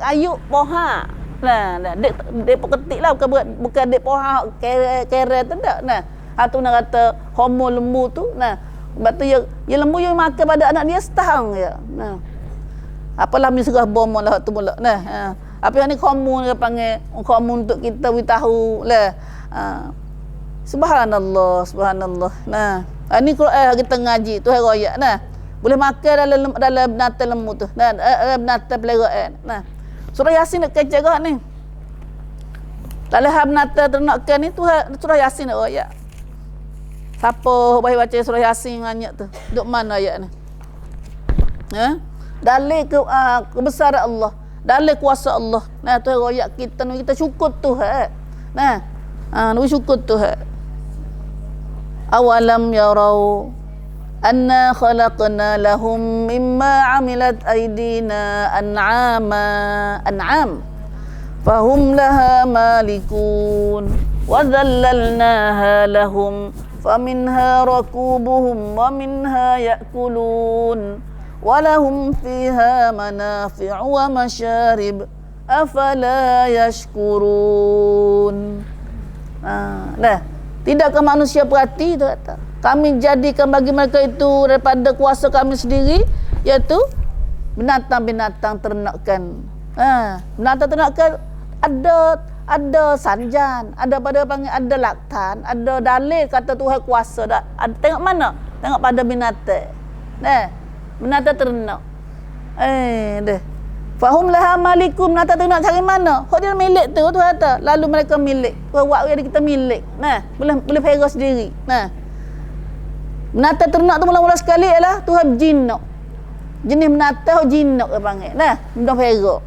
S1: ayuk poha dek peketik lah bukan dek poha kere tu dak tu nak kata homo lembu tu sebab tu ya lembu yang makan pada anak dia setahun ya apalah mi serah bom lah tu pula apa yang ni komun dia panggil komun untuk kita beritahu lah subhanallah ni Quran kita ngaji tu hari raya boleh makan dalam binatang lembu tu binatang peliharaan surah Yasin nak kecegah ni. Dalam binatang ternakan ni tu surah Yasin nak ayat. Siapa baik baca surah Yasin banyak tu? Duk mana ayat ni? Dalil kebesaran Allah, dalil kuasa Allah. Tu ayat kita ni kita syukur Tuhan. Nu syukur Tuhan. Awalam yarau anna khalaqna lahum mimma amilat aydina an'am fahum laha malikun wa dhallalnaha lahum faminha rakubuhum wa minha ya'kulun wa lahum fiha manafi'u wa masharib afala yashkurun. Tidakkah manusia perhati tu kata kami jadikan bagi mereka itu daripada kuasa kami sendiri iaitu binatang-binatang ternakan. Binatang ternakan ada sanjan, ada pada panggil ada laktan, ada dalil kata Tuhan kuasa dah. Tengok mana? Tengok pada binatang. Binatang ternak. Deh. Fahum laha malikum binatang ternak cari mana? Hak dia milik tu kata. Lalu mereka milik. Buat dia kita milik. Boleh perah sendiri. Binatang ternak tu mula-mula sekali ialah Tuhan jinak. Jenis binatang jinak dia panggil. Benda perah.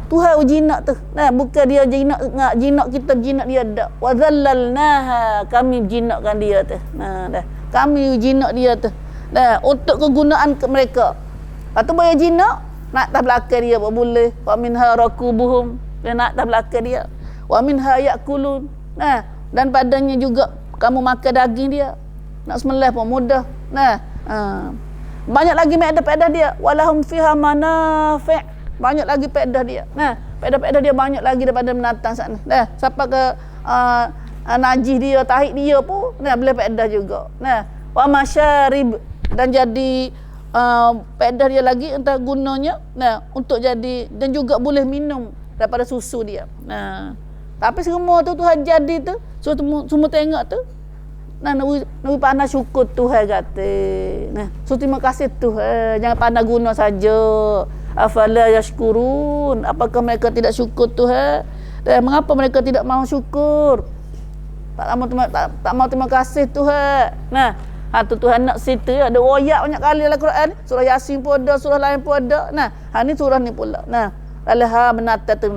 S1: Tuhan jinak tu. Bukan dia jinak kita jinak dia dak. Wa dhallalnaha kami jinakkan dia tu. Kami jinak dia tu. Untuk kegunaan mereka. Lepas tu bayar jinak nak tak belakang dia boleh. Wa minha rakubuhum dia nak tak belakang dia. Wa minha ya'kulun. Dan padanya juga kamu makan daging dia. Nak sembelih pun mudah. Banyak lagi faedah dia. Walahum fiha manafi'. Banyak lagi faedah dia. Faedah-faedah dia banyak lagi daripada binatang sana. Siapa ke najis dia, tahik dia pun boleh faedah juga. Wa masyarib, dan jadi faedah dia lagi entah gunanya untuk jadi, dan juga boleh minum daripada susu dia. Tapi semua tu Tuhan jadi tu, semua tengok tu. Nabi pandai syukur Tuhan kata. So terima kasih Tuhan, jangan pandai guna saja. Afala yashkurun, apakah mereka tidak syukur Tuhan? Dan mengapa mereka tidak mau syukur? Tak mau terima kasih Tuhan. Tu Tuhan nak situ ada royak banyak kali dalam Quran. Surah Yasin pun ada, surah lain pun ada. Ni surah ni pula. Alaha menata tu.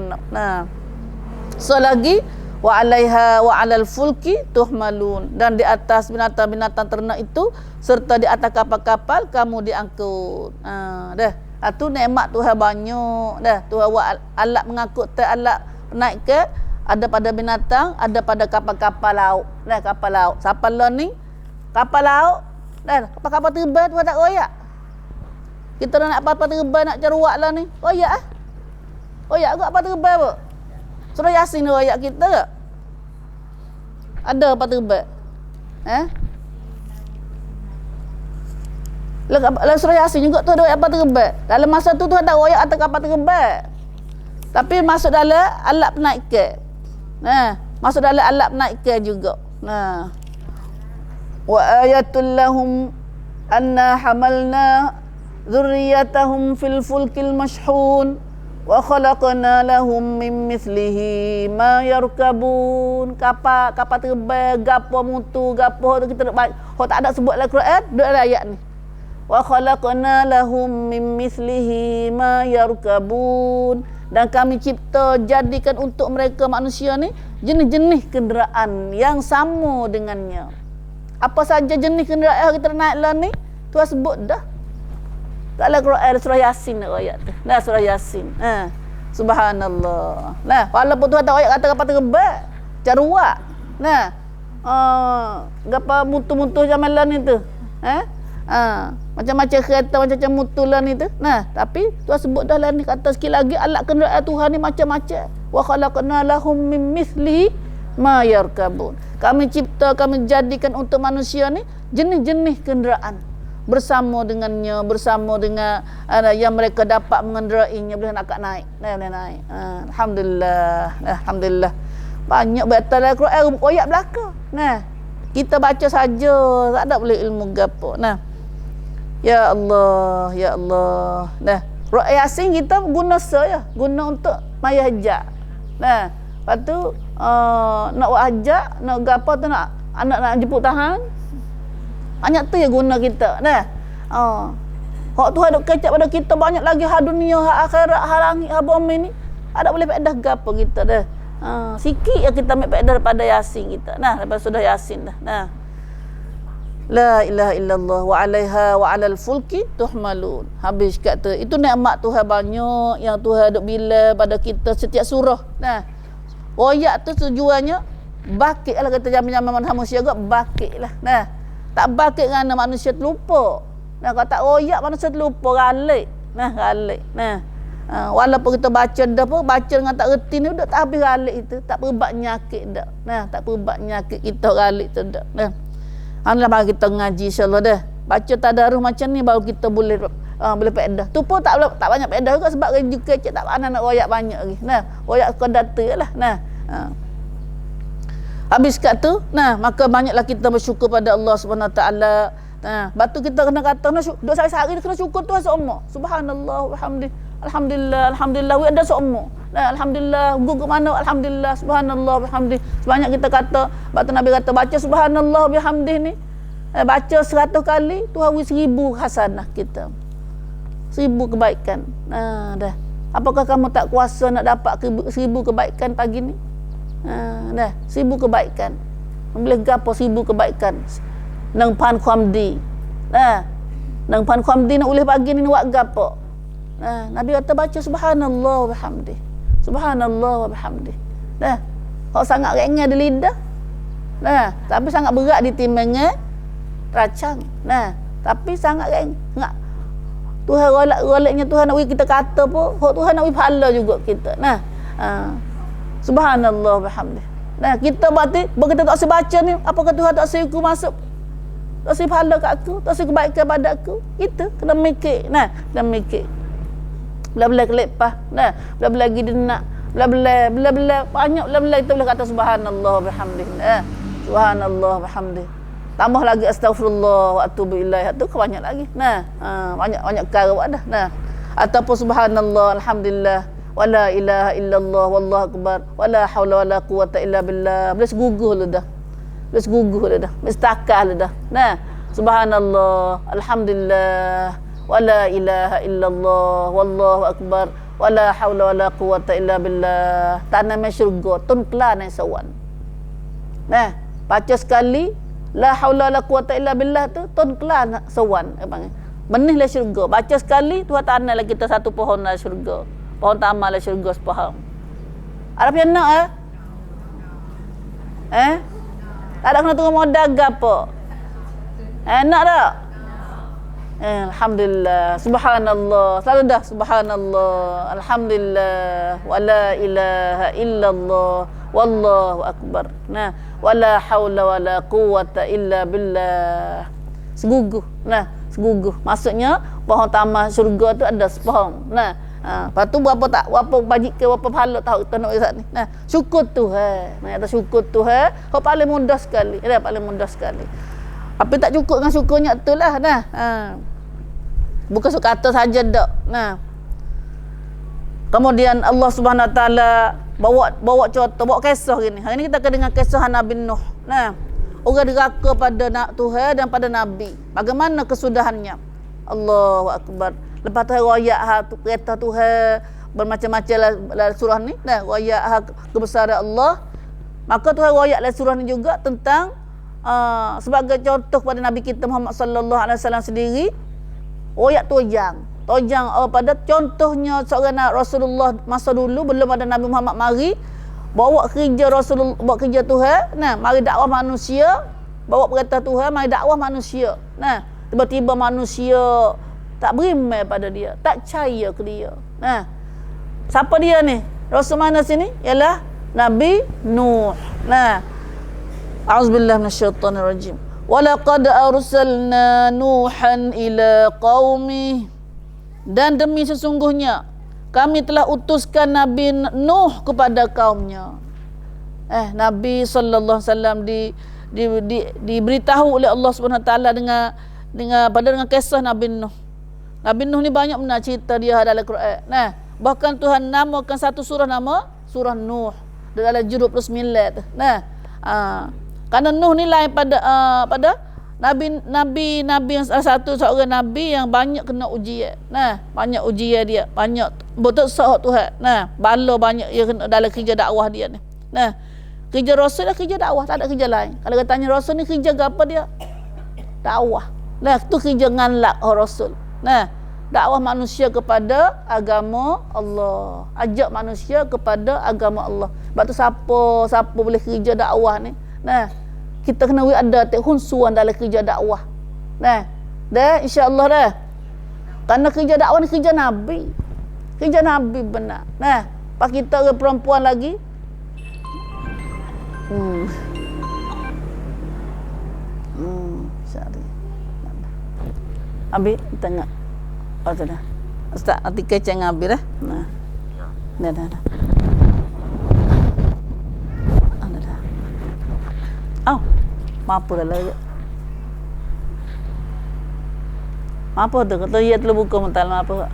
S1: So lagi wa 'alaiha wa 'alal fulki tuhmalun, dan di atas binatang-binatang ternak itu serta di atas kapal-kapal kamu diangkut. Tu nikmat Tuhan banyak dah. Tuhan buat alat mengangkut alat naik ke, ada pada binatang, ada pada kapal-kapal laut. Kapal laut. Siapa lah ni? Kapal laut. Kapal-kapal terbang Tuhan tak royak. Kita nak apa-apa terbang nak ceruak lah ni. Royak Royak ke apa terbang apa? Surah Yasin ni royak kita ke? Ada apa terbang? Dalam surah Yasin juga tu ada royak apa terbang. Dalam masa tu Tuhan tak royak atas kapal terbang. Tapi masuk dalam alat penaikan. Masuk dalam alat penaikan juga. Wa ayatul lahum anna hamalna dzurriyyatahum fil fulkil mashhun wa khalaqna lahum min mithlihi ma yarkabun. Kapal terbang, gapo mutu, gapo tu kita nak tak ada sebut dalam Quran, dalam ayat ni. Wa khalaqna lahum min mithlihi ma yarkabun, dan kami cipta jadikan untuk mereka manusia ni jenis-jenis kenderaan yang sama dengannya. Apa saja jenis kenderaan kita naik lah ni Tuhan sebut dah dalam Quran, surah Yasin ayat tu. Surah Yasin. Subhanallah. Walaupun Tuhan tak ayat kata kapal terbang, caruak. Gapa mutu-mutu zaman lah ni tu. Macam-macam kereta, macam-macam mutu lah ni tu. Tapi Tuhan sebut dah lah ni, kata sikit lagi alat kenderaan Tuhan ni macam-macam. Wa khalaqna lahum min mithlihi ma yarkabun. Kami cipta, kami jadikan untuk manusia ni jenis-jenis kenderaan bersama dengannya, bersama dengan yang mereka dapat mengenderainya, boleh nak naik. Naik. Alhamdulillah. Banyak betul Al-Quran ayat belaka. Kita baca saja, tak ada boleh ilmu gapo. Ya Allah. Surah Yasin kita guna saya, guna untuk maya hajat. Lepas tu nak buat hajat, nak gapo tu, nak anak nak jemput tahan. Banyak tu yang guna kita. Hak Tuhan duk kecap pada kita banyak lagi hak dunia, hak akhirat, hak langit, hak bumi ni. Ada boleh faedah gapo kita dah. Sikit yang kita ambil faedah daripada Yasin kita. Daripada sudah Yasin dah. La ilaha illallah wa 'alaiha wa 'alal fulki tuhmalun. Habis kata itu nikmat Tuhan banyak yang Tuhan duk bila pada kita setiap surah. Royak tu tujuannya bakit lah, kata zaman-zaman manusia juga bakit lah. Tak bakit kerana manusia terlupa. Kalau tak royak manusia terlupa, galik. Walaupun kita baca dah pun, baca dengan tak reti ni, tak habis galik itu. Tak berubat nyakit dah. Tak berubat nyakit kita galik tu dah. Alhamdulillah bagi kita ngaji insya-Allah dah. Baca tadarus macam ni baru kita boleh faedah. Tu pun tak banyak faedah juga sebab kerja kecil tak pandai nak royak banyak lagi. Royak sekadar tu lah. Habis kat tu, maka banyaklah kita bersyukur pada Allah Subhanahu Wa Taala. Batu kita kena kata duk sehari-hari kena syukur Tuhan seumur. Subhanallah walhamdulillah. Alhamdulillah we ada seumur. Alhamdulillah gugur mana alhamdulillah subhanallah bihamdih. Sebanyak kita kata, batu Nabi kata baca subhanallah bihamdih ni. Baca 100 kali Tuhan we 1000 hasanah kita. 1000 kebaikan. Dah. Apakah kamu tak kuasa nak dapat 1000 kebaikan pagi ni? Dah, 1000 kebaikan. Boleh gapo 1000 kebaikan? Nang pan khamdi. Nang pan khamdi nak boleh pagi ni buat gapo? Nabi kata baca subhanallah wa bihamdih. Subhanallah wa bihamdih. Kau sangat ringan di lidah. Tapi sangat berat di timbangnya racang. Tapi sangat ringan. Tuhan goleknya Tuhan nak kita kata pun, Tuhan nak pahala juga kita. Subhanallah wa bihamdih. Nah, kita berarti kita tak usah baca ni, apakah Tuhan tak usah hukum masuk? Tak usah pahala kat aku, tak usah kebaikan pada aku. Kita kena mikir. Nah, kena mikir. Bela-bela kelepah. Nah, bela-bela lagi dia nak. Bela-bela banyak bela-bela kita boleh kata subhanallah bihamdih. Subhanallah bihamdih. Tambah lagi astagfirullah wa atubu ilaih. Tu banyak lagi. Nah, banyak perkara buat dah. Nah, ataupun subhanallah alhamdulillah wala ilaha illallah wallahu akbar wala haula wala quwata illa billah. Boleh seguguh lu dah. Boleh seguguh lu dah. Mestakah lu dah. Nah, subhanallah alhamdulillah wala ilaha illallah wallahu akbar wala haula wala quwata illa billah. Tanam syurga tun kelan ai sawan. Nah, baca sekali la haula wala quwata illa billah tu tun kelan sawan apa benih lah syurga. Baca sekali Tuhan tanam lah kita satu pohon lah syurga. Pohon tamal lah syurga sepaham. Ada yang nak tak ada kena tunggu modal ke apa? Nak tak? Alhamdulillah, subhanallah, selalu dah subhanallah, alhamdulillah, wala ilaha illallah, wallahu akbar. Nah, wala haula wala quwata illa billah. Seguguh. Nah, seguguh. Maksudnya pohon taman syurga tu ada sepahang. Nah, lepas tu berapa bajik ke berapa pahala tahu kita nak isat ni. Nah, syukur Tuhan. Nah, ada syukur Tuhan. Hak paling mudah sekali. Dia paling mudah sekali. Apa tak cukup dengan syukurnya itulah. Nah, bukan kata saja dak. Nah. Kemudian Allah Subhanahu Wa Taala bawa contoh, bawa kisah gini. Hari ni kita akan dengar kisah Nabi Nuh. Nah, orang diraka pada Tuhan dan pada Nabi. Bagaimana kesudahannya? Allahu Akbar. Lepas tu royak kereta Tuhan bermacam-macam lah surah ni. Nah, royak kebesaran Allah. Maka Tuhan royak lah surah ni juga tentang sebagai contoh pada Nabi kita Muhammad sallallahu alaihi wasallam sendiri. Royak tojang pada contohnya seorang Rasulullah masa dulu belum ada Nabi Muhammad mari bawa kerja Rasulullah, bawa kerja Tuhan. Nah, mari dakwah manusia, bawa perintah Tuhan, mari dakwah manusia. Nah, tiba-tiba manusia tak beriman pada dia, tak percaya ke dia. Nah, siapa dia ni? Rasul mana sini? Ialah Nabi Nuh. Nah, a'udzubillahi minasyaitonirrajim. Walaqad arsalna Nuhan ila qaumih. Dan demi sesungguhnya kami telah utuskan Nabi Nuh kepada kaumnya. Nabi sallallahu alaihi wasallam diberitahu oleh Allah Subhanahu Wa Taala dengan kisah Nabi Nuh. Nabi Nuh ni banyak benar cerita dia dalam Quran. Nah, bahkan Tuhan namakan satu surah nama surah Nuh dalam juz 29 tu. Nah, kerana Nuh ni lain pada Nabi yang salah satu seorang Nabi yang banyak kena ujian. Nah, banyak ujian dia, banyak betul sahut Tuhan. Nah, bala banyak dia kena dalam kerja dakwah dia ni. Nah, kerja Rasul dah kerja dakwah, tak ada kerja lain. Kalau tanya Rasul ni kerja apa dia? Dakwah. Nah, tu kerja nganlak Rasul. Nah, dakwah manusia kepada agama Allah. Ajak manusia kepada agama Allah. Sebab tu siapa boleh kerja dakwah ni? Nah, kita kena ada hunsuan dalam kerja dakwah. Nah, dah insya-Allah dah. Kerana kerja dakwah ni kerja Nabi. Kerja Nabi benar. Nah, pak kita orang perempuan lagi. Sorry. Abi tengok. Oh sudah. Ustaz, nanti keceng Abi dah. Nah. Dah. Apa dah lagi? Apa tu? Kata ia telah buka mental apa?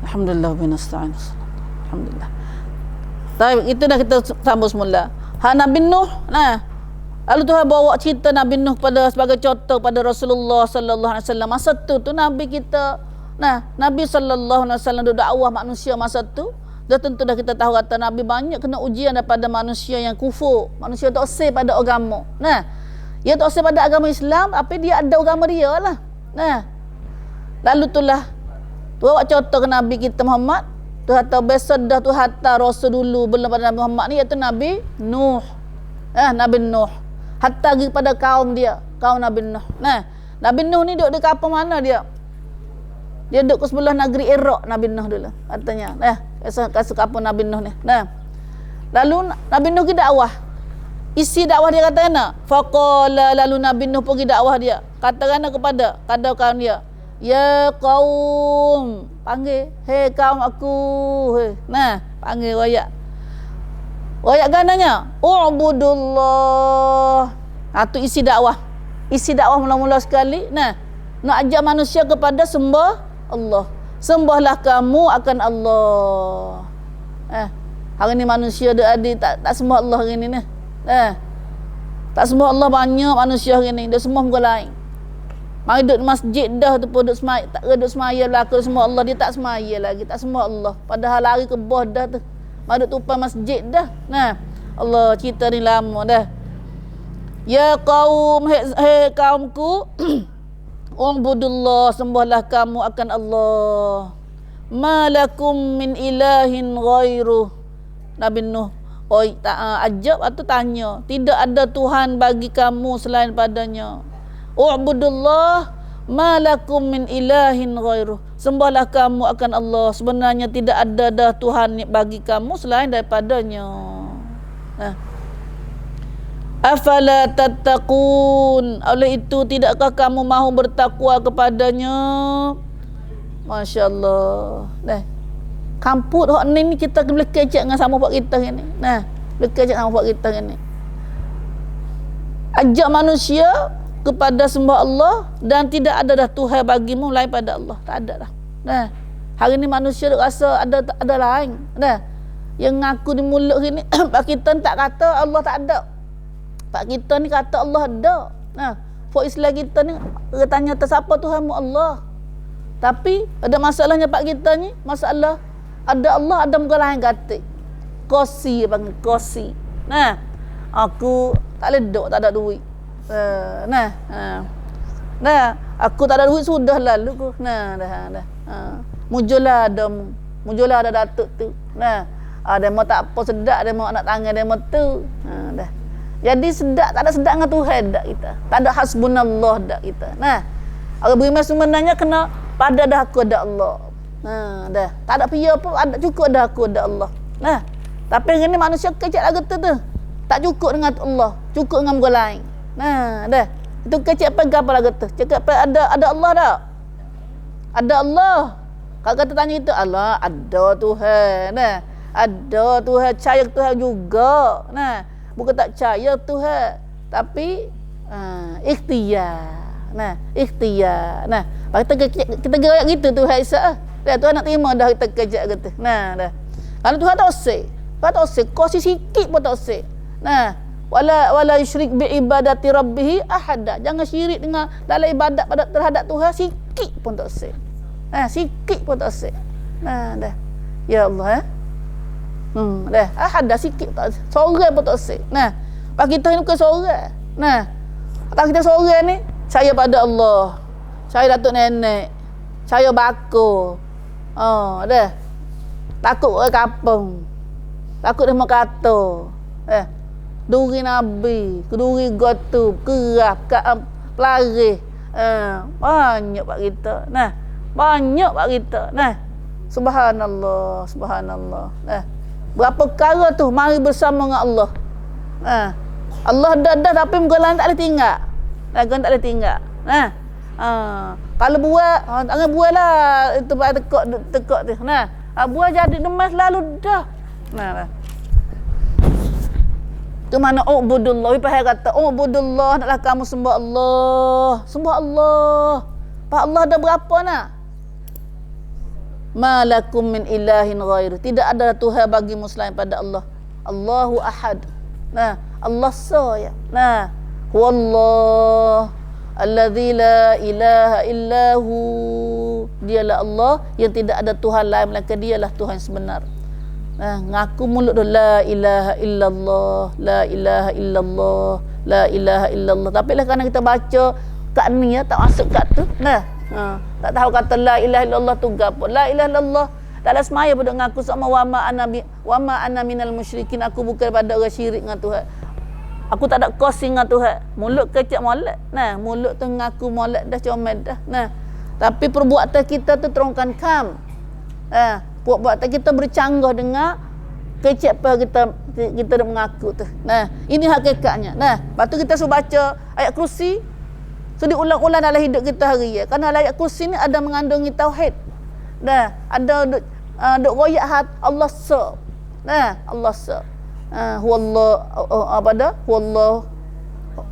S1: Alhamdulillah binasta'in. Alhamdulillah. Tapi itu dah kita sambung semula. Nabi Nuh. Nah, lalu Tuhan bawa cerita Nabi Nuh sebagai contoh pada Rasulullah sallallahu alaihi wasallam. Masa tu Nabi kita, Nabi sallallahu alaihi wasallam dakwah manusia masa tu. Dah tentu dah kita tahu kata Nabi banyak kena ujian daripada manusia yang kufur, manusia tak oseh pada agama. Nah, dia tak oseh pada agama Islam, tapi dia ada agama dia lah. Nah, lalu itulah bawa contoh ke Nabi kita Muhammad. Tu hatta besar dah tu hatta Rasul dulu belum pada Nabi Muhammad ni iaitu Nabi Nuh. Nabi Nuh. Hatta pergi pada kaum dia, kaum Nabi Nuh. Nah, Nabi Nuh ni duduk di kapal mana dia? Dia duduk ke sebelah negeri Iraq, Nabi Nuh dulu. Katanya, kasih kapal Nabi Nuh ni. Nah. Lalu Nabi Nuh pergi dakwah. Isi dakwah dia kata mana? Faqala, lalu Nabi Nuh pergi dakwah dia. Katakan kepada kaum dia, ya qaum, panggil, hei kaum aku. Hei. Nah, panggil royak. Royak gananya, u'budullah. Tu isi dakwah. Isi dakwah mula-mula sekali. Nah, nak ajak manusia kepada sembah Allah. Sembahlah kamu akan Allah. Hari ni manusia ada tak sembah Allah hari ni. Tak sembah Allah banyak manusia hari ni. Dia sembah muka lain. Mari duduk masjid dah tu pun duduk semaya, tak duduk semaya lah ke sembah Allah, dia tak semaya lagi, tak sembah Allah. Padahal lari ke bawah dah tu. Mari duduk tupai masjid dah. Nah, Allah cerita ni lama dah. Ya qaum, hei kaumku, u'budullah, sembahlah kamu akan Allah. Malakum min ilahin ghairuh. Nabi Nuh ajab atau tanya, tidak ada Tuhan bagi kamu selain padanya. U'budullah malakum min ilahin ghairuh. Sembahlah kamu akan Allah, sebenarnya tidak ada dah Tuhan bagi kamu selain daripadanya. Afala tattaqun, oleh itu tidakkah kamu mahu bertakwa kepadanya? Masya-Allah. Kamput hak ni kita boleh kecek dengan sama buat kita ni. Nah, boleh kecek sama buat kita ni. Ajak manusia kepada sembah Allah dan tidak ada dah Tuhan bagimu lain pada Allah. Tak ada dah. Nah, hari ni manusia duk rasa ada lain. Nah, yang ngaku di mulut ni pak kita tak kata Allah tak ada. Pak kita ni kata Allah ada. Nah, for Islam kita ni tanya siapa Tuhanmu? Allah. Tapi ada masalahnya pak kita ni, masalah ada Allah, ada muka lain kata. Kosi panggil kosi. Nah, aku tak boleh duduk, tak ada duit. Nah, aku tak ada duit sudah lalu aku. Nah, dah. Mujulah ada datuk tu. Nah, ada mau tak apa sedak, ada mau anak tangan, ada mau tu. Dah. Jadi sedak, tak ada sedak dengan Tuhan dak kita. Tak ada hasbunallah dak kita. Nah, orang beriman sebenarnya kena pada dah aku ada Allah. Dah. Tak ada pia pun, ada cukup dah aku ada Allah. Nah, tapi hari ni manusia kecek lagu tu. Tak cukup dengan Allah, cukup dengan muka lain. Nah, dah. Itu kecek pegang apa lagu tu? Cakap ada Allah tak? Ada Allah. Kalau kata tanya itu, Allah ada Tuhan. Nah, ada Tuhan, percaya Tuhan juga. Nah, bukan tak percaya Tuhan, tapi ikhtiar. Nah, ikhtiar. Nah, kita gerak gitu Tuhan Isa. Dah Tuhan nak terima dah kita kejap gitu. Nah, dah. Kalau Tuhan tak usik. Tuhan tak usik, kosi sikit pun tak usik. Nah, wala yusyrik bi ibadati rabbih ahada. Jangan syirik dengan dalam ibadat pada terhadap Tuhan sikit pun tak usik. Nah, sikit pun tak usik. Nah, dah. Ya Allah, dah. Ahada sikit tak usik. Seorang pun tak usik. Nah, pak kita ni bukan seorang. Nah, kalau kita seorang ni, saya pada Allah. Saya datuk nenek. Saya bakul. Dah. Takut orang kampung. Takut dia mau kata. Duri Nabi, keduri gotu, kerah, pelari. Banyak pak kita. Nah, banyak pak kita. Nah, subhanallah, subhanallah. Nah, berapa perkara tu mari bersama dengan Allah. Allah dah tapi muka lain tak boleh tinggal. Kan tak boleh tinggal. Kalau buat, jangan buat lah. Itu pak tekak tu. Nah, buat jadi demas lalu dah. Nah. Tu mana ubudullah. Pahal kata ubudullah, naklah kamu sembah Allah. Sembah Allah. Pak Allah ada berapa nak? Malakum min ilahin ghair. Tidak ada Tuhan bagimu selain pada Allah. Allahu ahad. Nah, Allah saya. Nah, huwallah alladzi la ilaha illahu. Dialah Allah yang tidak ada Tuhan lain melainkan dialah Tuhan sebenar. Ngaku mulut tu la ilaha illallah, la ilaha illallah, la ilaha illallah. Tapi lah kerana kita baca kat ni ya, tak masuk kat tu. Tak tahu kata la ilaha illallah tu gapo. La ilaha illallah dalam semaya pun ngaku sama wa ma ana minal musyrikin, aku bukan pada orang syirik dengan Tuhan. Aku tak ada kos dengan Tuhan. Mulut kecak molek. Nah, mulut tu ngaku molek dah, comel dah. Nah, tapi perbuatan kita tu terongkan kam. Perbuatan kita bercanggah dengan kecak apa kita dah mengaku tu. Nah, ini hakikatnya. Nah, lepas tu kita suruh baca ayat kursi. So diulang-ulang dalam hidup kita hari ya. Kerana ayat kursi ni ada mengandungi tauhid. Nah, ada duk royak Allah sa. Nah, Allah sa. Huwallah apa dah? Huwallah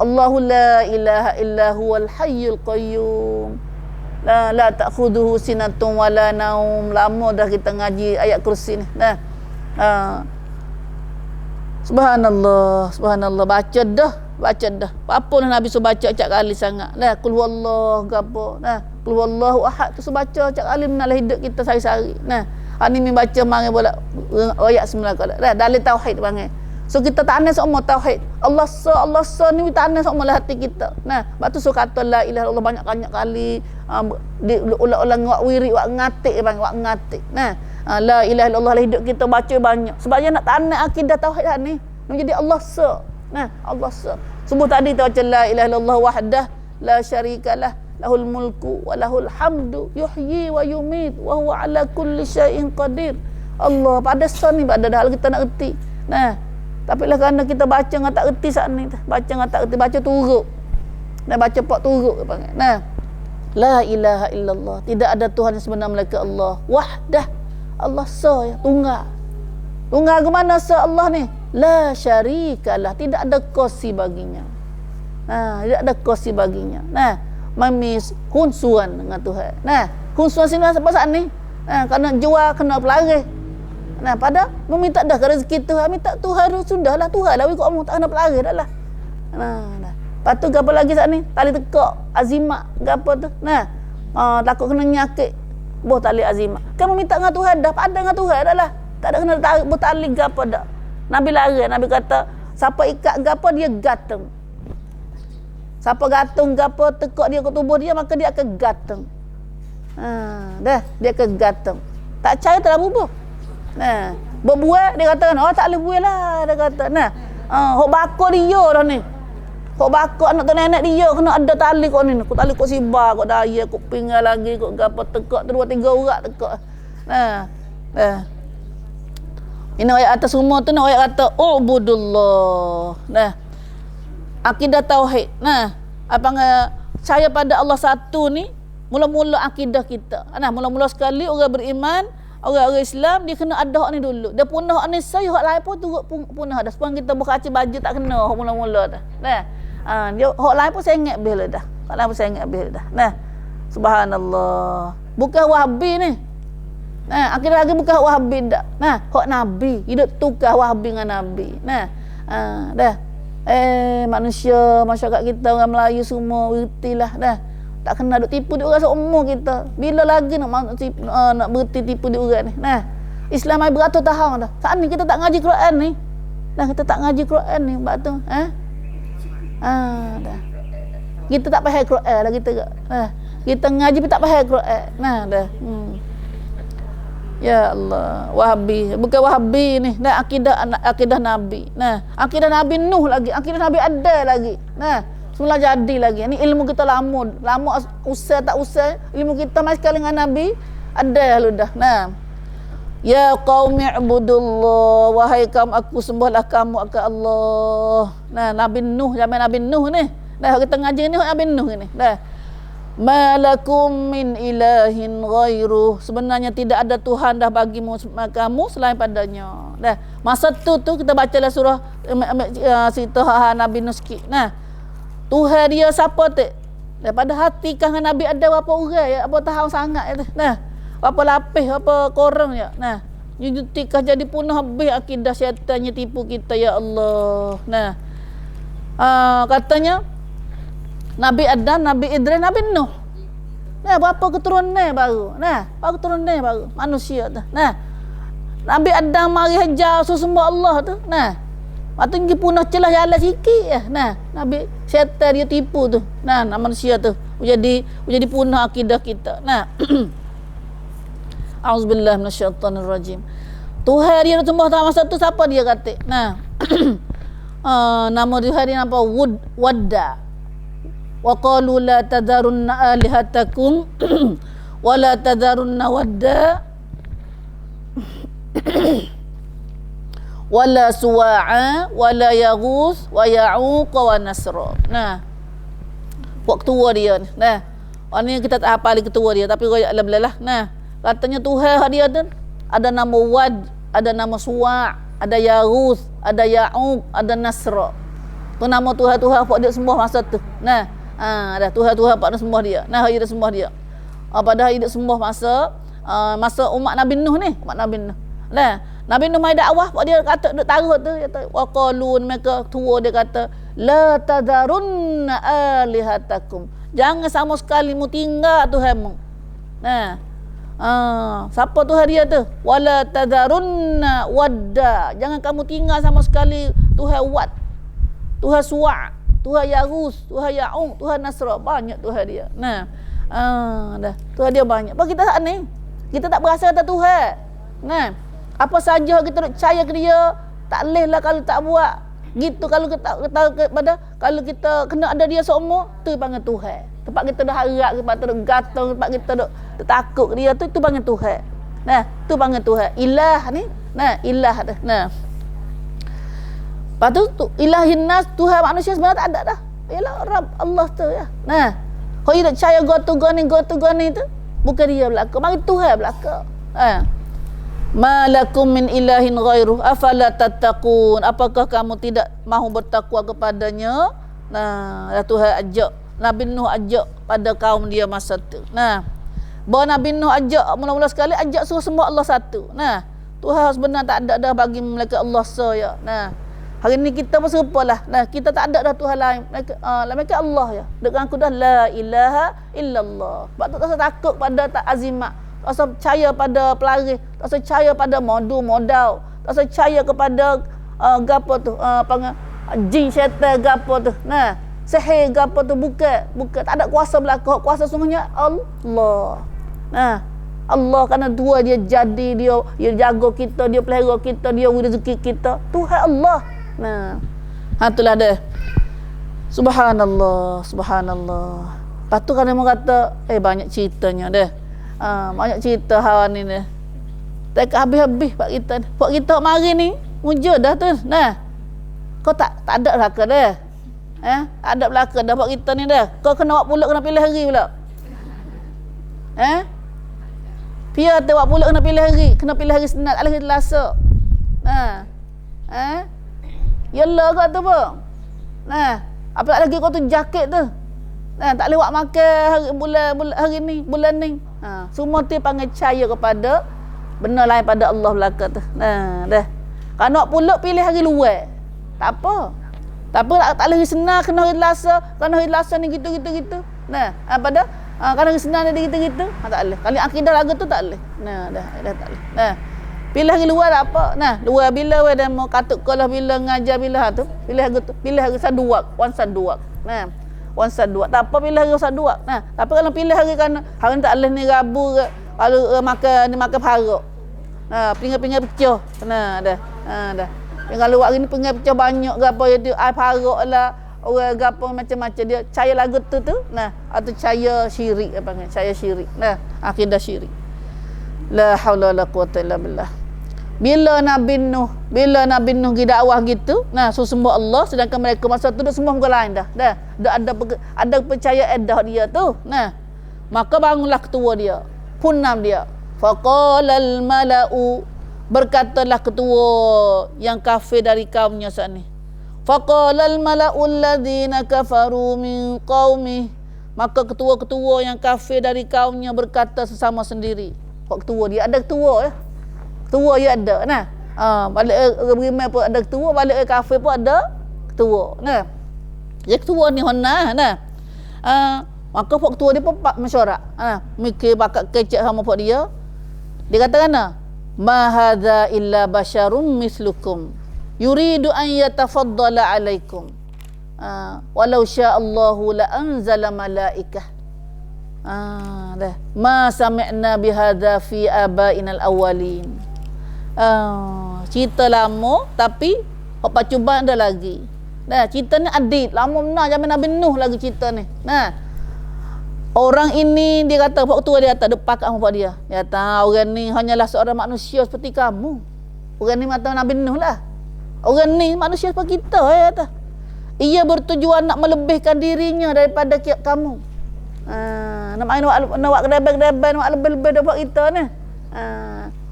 S1: Allahu la ilaha illa huwal hayyul qayyum. La ta'khudhuhu sinatun wala naum. Lama dah kita ngaji ayat kursi ni. Nah. Subhanallah, subhanallah, baca dah. Apa lah Nabi suruh baca cak kali sangat. Nah, qul huwallahu gapo. Nah, qul huwallahu ahad tu suruh baca cak kali dalam hidup kita sehari-hari. Nah, ani mi baca mari bola ayat 9 kali. Dah dalil tauhid panggil. So kita tanam semua tauhid. Allah sa ni tanam semua lah hati kita. Nah, batu so kata la ilaha illallah banyak kali ulang-ulang wak wirid wak ngatik bang, wak ngatik. Nah, la ilaha illallah lah hidup kita baca banyak. Sebabnya nak tanam akidah tauhid ni. Menjadi Allah sa. Nah, Allah sa. Sebut tadi tu baca la ilaha illallah wahdah la syarikalah lahul mulku wa lahul hamdu yuhyi wa yumit wa huwa ala kulli syai'in qadir. Allah pada son ni pada hal kita nak erti. Nah, tapi lah kerana kita baca dengan tak erti saat ni, baca dengan tak erti, baca turuk. Dan baca pak turuk panggil. Nah, la ilaha illallah, tidak ada Tuhan yang sebenar melainkan Allah. Wahdah, Allah sa ya, tunggal. Tunggal ke mana sa Allah ni? La syarikalah, tidak ada kosi baginya. Nah, tidak ada kosi baginya. Nah, mamis hunsuan dengan Tuhan. Nah, hunsuan sini apa saat ni? Nah, kena jual, kena pelari. Nah, pada meminta dah ke rezeki Tuhan, minta Tuhan sudahlah, Tuhan lah kau tak kena pelari dah lah. Nah. Lepas tu apa lagi saat ni? Tali tekak, azimat, apa tu? Nah, takut kena nyakit. Boh tali azimat. Kamu minta dengan Tuhan dah, pada dengan Tuhan dah lah. Tak ada kena tarik bertali apa dah. Nabi lari, Nabi kata, siapa ikat gapo dia gantung. Siapa gantung gapo tekak dia ke tubuh dia, maka dia akan gantung. Dah, dia akan gantung. Tak percaya tak ada bubuh. Nah, berbuat dia kata, oh tak boleh buat lah, dia kata. Nah, hok bakar dia dah ni. Hok bakar anak tu nenek dia kena ada tali kok ni. Kok tali kok sibar, kok daya, kok pinggal lagi, kok gapo tekak tu 2-3 orang tekak. Nah. Ini ayat atas semua tu nak ayat kata ubudullah. Nah, akidah tauhid. Nah, apa percaya pada Allah satu ni mula-mula akidah kita. Nah, mula-mula sekali orang beriman, orang Islam dia kena ada hak ni dulu. Dia punah hak ni saya hak lain pun turut punah dah. Sebab kita berkaca baju tak kena hak mula-mula dah. Nah, dia hak lain pun saya ingat bel dah. Hak lain pun saya ingat bel dah. Nah, subhanallah. Bukan Wahabi ni. Nah, akhirnya lagi bukan Wahabi dak. Nah, hak Nabi, hidup tukar Wahabi dengan Nabi. Nah, dah. Manusia, masyarakat kita orang Melayu semua ertilah dah. Tak kena duk tipu dia orang seumur kita. Bila lagi nak berhenti tipu dia orang ni. Nah, Islam ai beratus tahun dah. Saat ni kita tak ngaji Quran ni. Dah kita tak ngaji Quran ni sebab tu, dah. Kita tak faham Quran dah kita. Kita ngaji tapi tak faham Quran. Nah, dah. Ya Allah, Wahabi, bukan Wahabi ni. Nah, akidah Nabi. Nah, akidah Nabi Nuh lagi, akidah Nabi ada lagi. Nah, semula jadi lagi. Ini ilmu kita lama usah tak usah, ilmu kita masih sekali dengan Nabi ada lu dah. Nah, ya qaumi ibudullah, wahai kaum aku sembahlah kamu akan Allah. Nah, Nabi Nuh, zaman Nabi Nuh ni. Dah kita ngaji ni Nabi Nuh ni. Dah. Malakum min ilahin ghairuh, sebenarnya tidak ada Tuhan dah bagimu kamu selain padanya. Dah masa tu kita bacalah surah cerita Nabi Nuh sikit. Nah, Tuhan dia siapa tu? Daripada hati kan Nabi ada berapa orang ya, apa tahu sangat ya. Nah, berapa lapis, berapa korang ya. Nah, jutikah jadi punah habis akidah syaitannya tipu kita ya Allah. Nah, katanya Nabi Adam, Nabi Idris, Nabi Nuh. Nah, berapa keturunan baru? Nah, berapa keturunan baru? Manusia tu. Nah, Nabi Adam mari hajar sembah Allah tu. Nah, waktu ni punah celah jalan sikit ya. Nah, Nabi syaitan dia tipu tu. Nah, manusia tu jadi punah akidah kita. Nah, auzubillahi minasyaitonirrajim. Tuhan dia sembah tak masa tu siapa dia kata? Nah, nama Tuhan dia apa? Wadda. Wa qalu la tadharunna alihatakum wa la tadharunna wadda wala suwa'a wala yaghus wa ya'uq wa nasra. Nah, ketua dia ni. Nah, orang ni kita tak hafal ketua dia tapi royak lah. Nah, katanya Tuhan dia tu ada nama Wad, ada nama Suwa', ada Yaghus, ada Ya'uq, ada Nasra. Tu nama Tuhan-Tuhan apa dia semua masa tu. Nah, ada Tuhan-Tuhan apa dia semua dia. Nah, dia semua dia. Pada hidup semua masa umat Nabi Nuh ni, umat Nabi Nuh. Nah, Nabi Nuh mai dakwah, dia kata duk taruh tu, dia kata waqalun, mereka tua dia kata la tadharunna alihatakum. Jangan sama sekali mu tinggal Tuhanmu. Nah, siapa Tuhan dia tu? Wala tadharunna wadda. Jangan kamu tinggal sama sekali Tuhan Wad, Tuhan Suwa', Tuhan Yaghus, Tuhan Ya'uq, Tuhan Nasra. Banyak Tuhan dia. Nah, dah Tuhan dia banyak. Apa kita ni? Kita tak berasa kata Tuhan. Nah, apa saja kita nak percaya ke dia, tak leh lah kalau tak buat gitu. Kalau kalau kita kena ada dia seumur, tu panggil Tuhan. Tempat kita dah harap, tempat kita dah gatal, tempat kita dah takut ke dia, tu panggil Tuhan. Nah, tu panggil Tuhan. Ilah ni, nah, ilah dah. Nah, lepas tu ilahin nas, Tuhan manusia sebenarnya tak ada dah. Ialah Rabb Allah tu ya. Nah, kalau dia percaya gotu gani tu, bukan dia belaka, mari Tuhan belaka. Malakum min ilahin ghairuh afala tattaqun. Apakah kamu tidak mahu bertakwa kepadanya? Nah, Tuhan ajak Nabi Nuh, ajak pada kaum dia masa tu. Nah, bahawa Nabi Nuh ajak mula-mula sekali ajak suruh sembah Allah satu. Nah, Tuhan sebenarnya tak ada dah bagi mereka Allah saya. Nah, hari ni kita pun serupalah. Nah, kita tak ada dah Tuhan lain. Mereka Allah ya. Dengan aku dah la ilaha illallah. Sebab tu tak usah takut pada tak azimat. Tak usah percaya pada pelaris, tak usah percaya pada modal, tak usah percaya kepada gapo tu, jin syaitan gapo tu. Nah, sihir gapo tu bukan tak ada kuasa belaka. Kuasa semuanya Allah. Nah, Allah kerana dua dia jadi, dia jaga kita, dia pelihara kita, dia rezeki kita. Tuhan Allah. Nah, itulah dia. Subhanallah. Lepas tu kan dia kata, banyak ceritanya dah. Banyak cerita hawan ni dah. Tak habis-habis pak kita mari ni wujud dah tu. Nah, kau tak ada belaka dah. Ada belaka dah pak kita ni dah. Kau kena buat pula, kena pilih hari pula. Pia tu buat pula kena pilih hari Senat, hari Selasa. Yalah kau tu apa? Nah, apa lagi kau tu jaket tu. Nah, tak lewat makan hari ni, bulan ni. Semua tu panggil percaya kepada benda lain pada Allah belaka tu. Nah, dah. Kalau nak pulak pilih hari luar. Tak apa. Tak lagi senang kena hari Selasa. Kena hari Selasa ni gitu. Nah, pada kena hari senang ni gitu. Tak boleh. Kalau akidah lagu tu tak boleh. Nah, dah tak boleh. Nah, pilih hari luar tak apa. Nah, luar bila we dah mau katuk kalau bila ngajar bila tu. Pilih hari tu. Pilih hari satu wak, wan satu wak. Nah, wan satu wak. Tak apa pilih hari satu wak. Nah, tapi kalau pilih hari kan hari tak boleh ni Rabu ke, kalau makan paruk. Nah, pinggir-pinggir pecah. Nah, dah. Dah. Kalau hari ni pinggir pecah banyak ke apa dia paruk lah. Orang gapo macam-macam dia caya lagu tu. Nah, atau caya syirik apa panggil? Caya syirik. Nah, akidah syirik. La haula wala quwata illa billah. Bila Nabi Nuh pergi dakwah gitu, nah sembah Allah, sedangkan mereka masa tu dah sembah muka lain dah. Ada percaya edah dia tu. Nah, maka bangunlah ketua dia, punam dia. Faqalal mala'u, berkatalah ketua yang kafir dari kaumnya saat ni. Faqalal mala'u alladhina kafaru min qaumi, maka ketua-ketua yang kafir dari kaumnya berkata sesama sendiri. Ketua dia ada ketua ya. Ketua dia ada. Nah, balik beriman pun ada ketua, balik kafir pun ada ketua. Nah, dia ketua ni hona. Nah, maka pak ketua dia pun mesyuarat. Mikir bakat kecek sama pak dia. Dia kata kana, ma hadza illa basyarum mislukum yuridu an yatafaddala alaikum. Walau sya'allahu la anzala malaikah. Dah. Ma sami'na bihadza fi abainal awwalin. Cerita lama tapi pacuban ada lagi. Nah, cerita ni adil. Lama benar zaman Nabi Nuh lagi cerita ni. Nah, orang ini dia kata, pak tua dia kata, depan kat apa dia. Dia kata, orang ni hanyalah seorang manusia seperti kamu. Orang ni mata Nabi Nuh lah. Orang ni manusia seperti kita, dia kata. Ia bertujuan nak melebihkan dirinya daripada kamu. Nak main nak buat kedai-kedai, nak lebih-lebih daripada kita ni.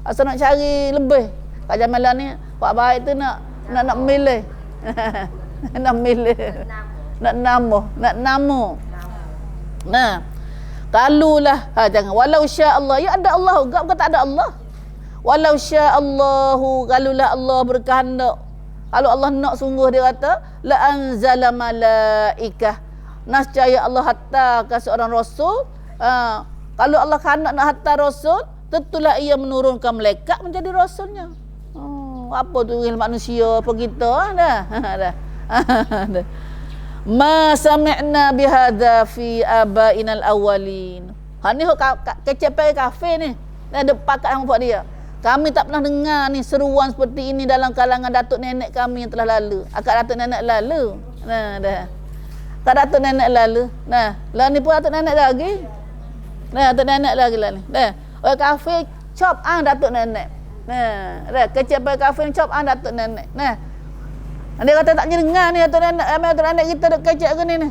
S1: Asal nak cari lebih. Kat zaman lah ni, buat baik tu nak milih. Nak milih. Nak nama. Nah, kalulah jangan walau sya Allah, ya ada Allah juga, bukan tak ada Allah. Walau sya Allahu, kalulah Allah berkehendak, kalau Allah nak sungguh, dia kata la anzala malaikah, nascaya Allah hantarkan seorang rasul. Kalau Allah kehendak nak hantar rasul, tentulah ia menurunkan malaikat menjadi rasulnya. Apa tu manusia apa kita dah. Dah. Ma sami'na bihadza fi abainal awwalin. Ni kecepai kafe ni. Dah depan kat hang dia. Kami tak pernah dengar ni seruan seperti ini dalam kalangan datuk nenek kami yang telah lalu. Akak datuk nenek lalu. Nah, dah. Tak datuk nenek lalu. Nah, lah ni pun datuk nenek lagi. Nah, datuk nenek lagi lah ni. Dah. Orang kafe chop datuk nenek. Nah, dah kecepai kafe chop datuk nenek. Nah. Dia kata tak dengar ni datuk nenek kita duk kecek ke ni.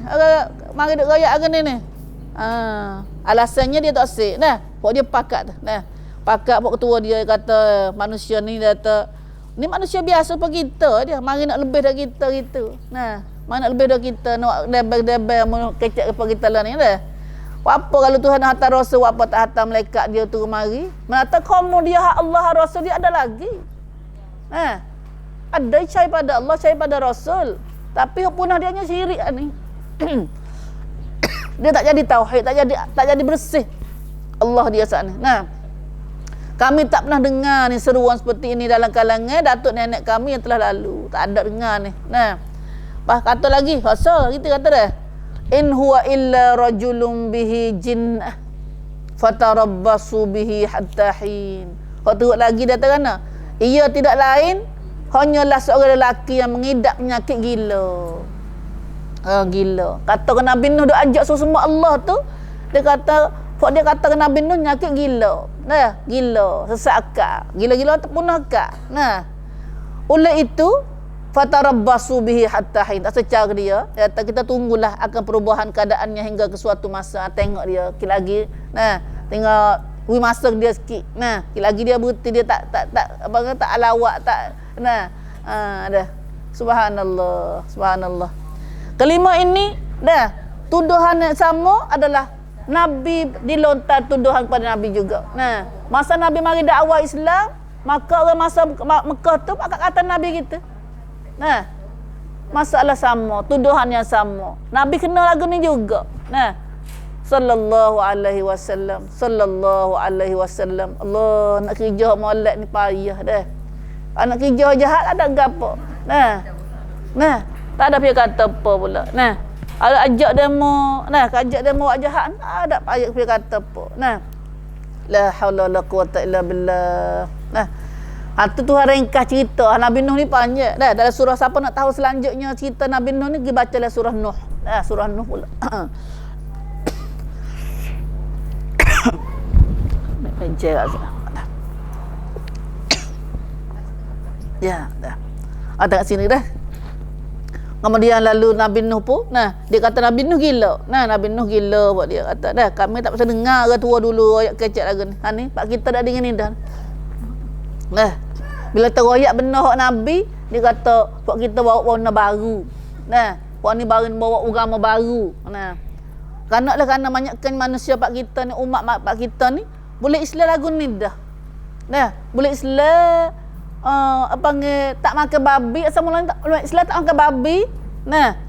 S1: Mari duk royak ke ni. Alasannya dia tak sik. Nah, pok dia pakat tu. Nah. Pakat pok ketua dia kata manusia ni kata ni manusia biasa apa kita dia. Mari nak lebih dari kita gitu. Nah, mari nak lebih dari kita, nak debel-debel mau kecek apa kita lah ni dah. Apa kalau Tuhan hantar rasul, apa tak hantar malaikat dia turun mari? Mengata kamu dia hak Allah, rasul dia ada lagi. Ada cai pada Allah, cai pada rasul. Tapi punah dia nya syirik ni. Dia tak jadi tauhid, tak jadi bersih. Allah dia saat ni. Nah, kami tak pernah dengar ni seruan seperti ini dalam kalangan datuk nenek kami yang telah lalu. Tak ada dengar ni. Nah, kata lagi, pasal kita kata dah. In huwa illa rajulun bihi jinnah fatarabbasu bihi hatta hin. Kau tengok lagi dia kata, ia tidak lain hanyalah seorang lelaki yang mengidap penyakit gila. Gila. Kata ke Nabi Nuh dia ajak semua Allah tu, dia kata ke Nabi Nuh penyakit gila. Nah, gila, sesak akal. Gila-gila tak punah akal. Nah. Oleh itu fatarabbasu bihi hatta hin. Tak secara dia, kata kita tunggulah akan perubahan keadaannya hingga ke suatu masa. Tengok dia sikit lagi. Nah, tengok masa dia sikit. Nah, sikit lagi dia berhenti, dia tak apa kata tak alawak tak. Nah, dah. Subhanallah. Kelima ini dah tuduhan yang sama adalah Nabi dilontar tuduhan kepada Nabi juga. Nah, masa Nabi mari dakwah Islam, maka orang masa Mekah tu pakat kata Nabi kita. Nah, masalah sama, tuduhan yang sama. Nabi kena lagu ni juga. Nah, sallallahu alaihi wasallam. Allah nak kerja molek ni payah dah. Anak kerja jahat ada gapo. Nah, tak ada dia kata apa pula. Nah, ajak demo, ajak demo buat jahat, tak ada payah dia kata apa. Nah, la haula wala quwata illa billah. Nah, tu Tuhan ringkas cerita Nabi Nuh ni panjang. Dah dalam surah, siapa nak tahu selanjutnya cerita Nabi Nuh ni, pergi bacalah surah Nuh. Surah Nuh pula. Penjara. Ya, dah. Ada kat sini dah. Kemudian lalu Nabi Nuh pun, dia kata Nabi Nuh gila. Nabi Nuh gila buat dia kata, dah kami tak pasal dengar ke tua dulu royak kecek lagi ni. Ni pak kita dah dengar ni dah. Bila teroyak benar hak Nabi, dia kata buat kita bawa warna baru. Buat ni bawa agama baru. Kerana banyakkan manusia pak kita ni, umat pak kita ni boleh Islam lagu ni dah. Boleh Islam tak makan babi, asal mula Islam tak makan babi.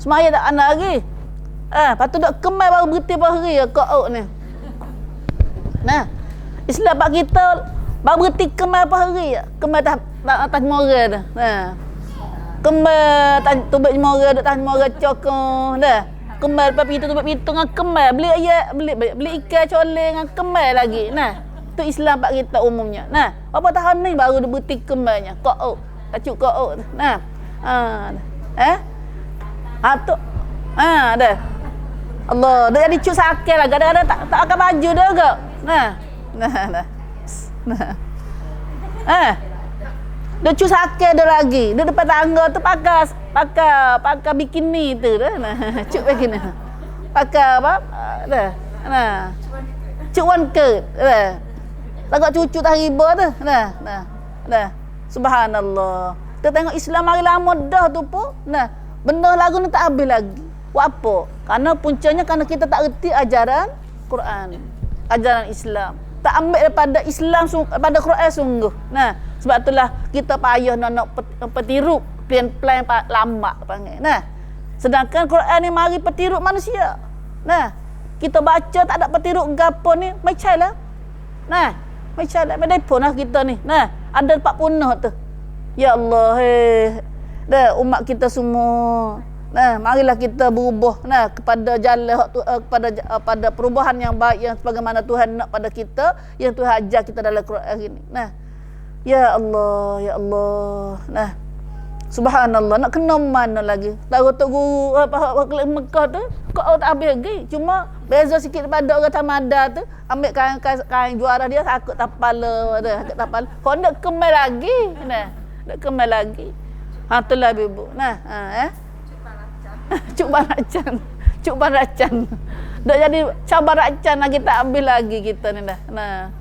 S1: Semaya tak anak lagi. Lepas tu dok kemai baru berhenti hari kau ni. Islam pak kita baru berhenti kemai hari. Kemai atas moral dah. Kemai tubik moral dak tahan moral cokong dah. Kemai lepas kita tubik pitu dengan kemai beli ikan coleng dengan kemai lagi. Tu Islam pak kita umumnya. Berapa tahun ni baru dia berhenti kemainya. Tak cuk kau. Tu. Dah. Allah, dah jadi cuk sakit lah. Kadang-kadang tak akan baju dah ke. Nah. Dia cuk sakit dah lagi. Dia depan tangga tu pakai bikini tu dah. Nah, cuk bikini. Pakai apa? Dah. Nah. Cuk one skirt. Dah. Tengok cucu tak riba tu. Dah. Subhanallah. Kita tengok Islam hari lama dah tu pun. Nah, benda lagu ni tak habis lagi. Buat apa? Karena puncanya kerana kita tak reti ajaran Quran. Ajaran Islam. Tak ambil daripada Islam daripada Quran sungguh. Nah, sebab itulah kita payah nak petiru plan lama panggil. Nah. Sedangkan Quran ni mari petiru manusia. Nah, kita baca tak ada petiru gapo ni, macam lah. Nah, macam lah depo lah kita ni. Nah, ada 40 tu. Ya Allah, dah umat kita semua. Nah, marilah kita berubah kepada jalan pada perubahan yang baik yang sebagaimana Tuhan nak pada kita, yang Tuhan ajar kita dalam Quran ini. Nah, ya Allah. Nah, subhanallah, nak kena mana lagi? Tahu tu guru Mekah tu kau tak habis lagi. Cuma beza sikit daripada orang Tamada tu, ambil kain juara dia takut tapala dah, kau nak kemai lagi. Nah, nak kemai lagi. Itulah ibu. Nah, Cuk baracan. Dah jadi cabar racan lagi tak habis lagi kita ni dah. Nah.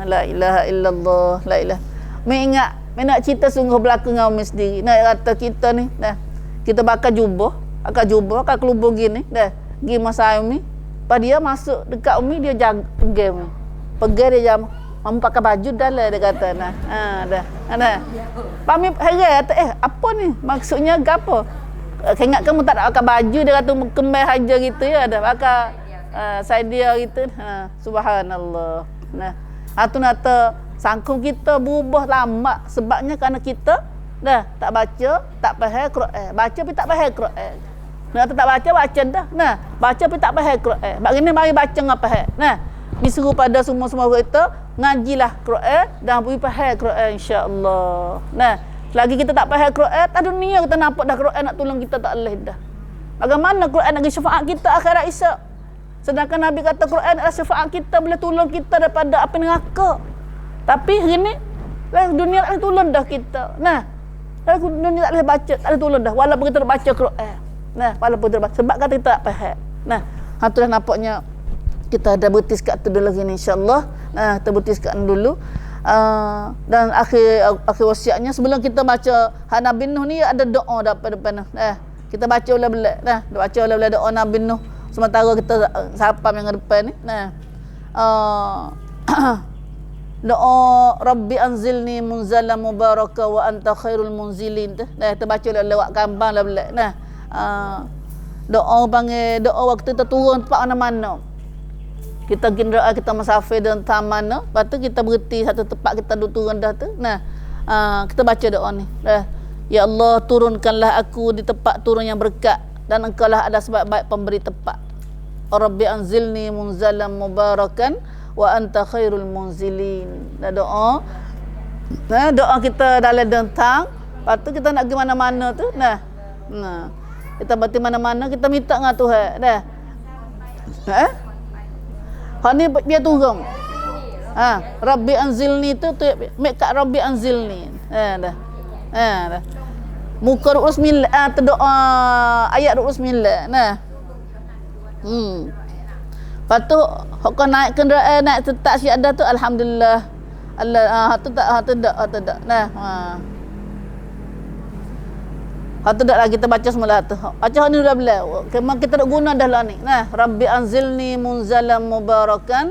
S1: La ilaha illallah, la ilah. Mengingat nak cerita sungguh berlaku dengan umi sendiri. Nak kata kita ni, dah. Kita bakar jubah, bakar kelubung gini, dah. Pergi masa umi, pas dia masuk dekat umi dia jaga game. Pergi dia jam mampu pakai baju dalam dia kata nah. Dah. Nah. Pami heran apa ni? Maksudnya gapo? Ingat kamu tak nak pakai baju dia kata kembal saja gitu ya, dah pakai sedia gitu. Subhanallah. Nah, tu nata sangkum kita berubah lama sebabnya kerana kita dah tak baca, tak faham Quran. Baca tapi tak faham Quran. Nah, tak baca dah. Nah, baca tapi tak faham Quran. Bagini mari baca ngap faham. Nah, disuruh pada semua kita ngajilah Quran dan beri faham Quran insya-Allah. Nah, selagi kita tak faham Quran, tak dunia kita nampak dah Quran nak tolong kita tak leh dah. Bagaimana Quran nak bagi syafaat kita akhirat esok? Sedangkan Nabi kata Quran adalah syafaat kita, boleh tolong kita daripada api neraka. Tapi hari ni dunia tak boleh tolong dah kita. Nah, dunia tak boleh baca, tak boleh tolong dah walaupun kita baca Quran. Nah, walaupun kita baca sebab kata kita tak faham. Nah, itulah nampaknya kita ada bertis kat tu dulu lagi ni insya-Allah. Nah, kita bertis kat dulu. Dan akhir wasiatnya sebelum kita baca Nabi Nuh ni ada doa depan. Kita baca ulang-ulang. Baca ulang-ulang doa Nabi Nuh sementara kita sapa yang depan ni. Doa Rabbi anzilni munzalan mubaraka wa anta khairul munzilin tu. Kita baca lewat gambar ulang-ulang. Doa panggil doa waktu kita turun tempat mana-mana. Kita gendera kita musafir dan taman, lepas tu kita berhenti satu tempat kita duduk turun dah tu. Nah, kita baca doa ni. Ya Allah, turunkanlah aku di tempat turun yang berkat dan engkaulah ada sebab baik pemberi tempat. Rabbi anzilni munzalan mubarakan wa anta khairul munzilin. Doa. Doa kita dalam dentang. Lepas tu kita nak pergi mana-mana tu. Nah. Kita berhenti mana-mana kita minta dengan Tuhan. Dah. Hak ni dia turun. Rabbi anzilni tu mek kat Rabbi anzilni. Dah. Dah. Muka 29 doa ayat 29. Nah. Lepas tu hak kau naik kenderaan naik tetap syiada tu alhamdulillah. Allah tu tak. Nah. Tu dah lagi kita baca semula tu. Baca ni dah belah. Memang kita nak guna dah lah ni. Nah, Rabbi anzilni munzalan mubarakan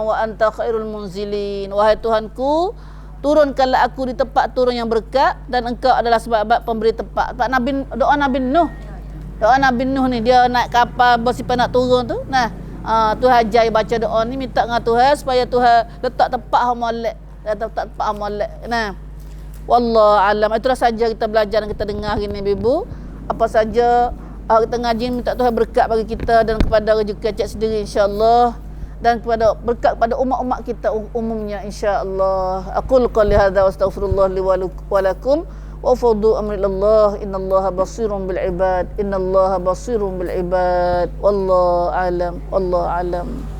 S1: wa anta khairul munzilin. Wahai Tuhanku, turunkanlah aku di tempat turun yang berkat dan engkau adalah sebab pemberi tempat. Sebab doa Nabi Nuh. Doa Nabi Nuh ni dia naik kapal bersifat nak turun tu. Nah, Tuhan ajar baca doa ni minta dengan Tuhan supaya Tuhan letak tempat molek. Letak tempat molek. Nah. Wallahu alam. Itulah saja kita belajar dan kita dengar hari ni ibu. Apa saja kita ngaji minta Tuhan berkat bagi kita dan kepada rezeki acak sendiri insya-Allah dan kepada berkat kepada umat-umat kita umumnya insya-Allah. Aqul qouli hadza wa astaghfirullah li wa lakum wa fawdu amri ilallah, innallaha basirun bil ibad, innallaha basirun bil ibad. Wallahu alam, wallahu alam.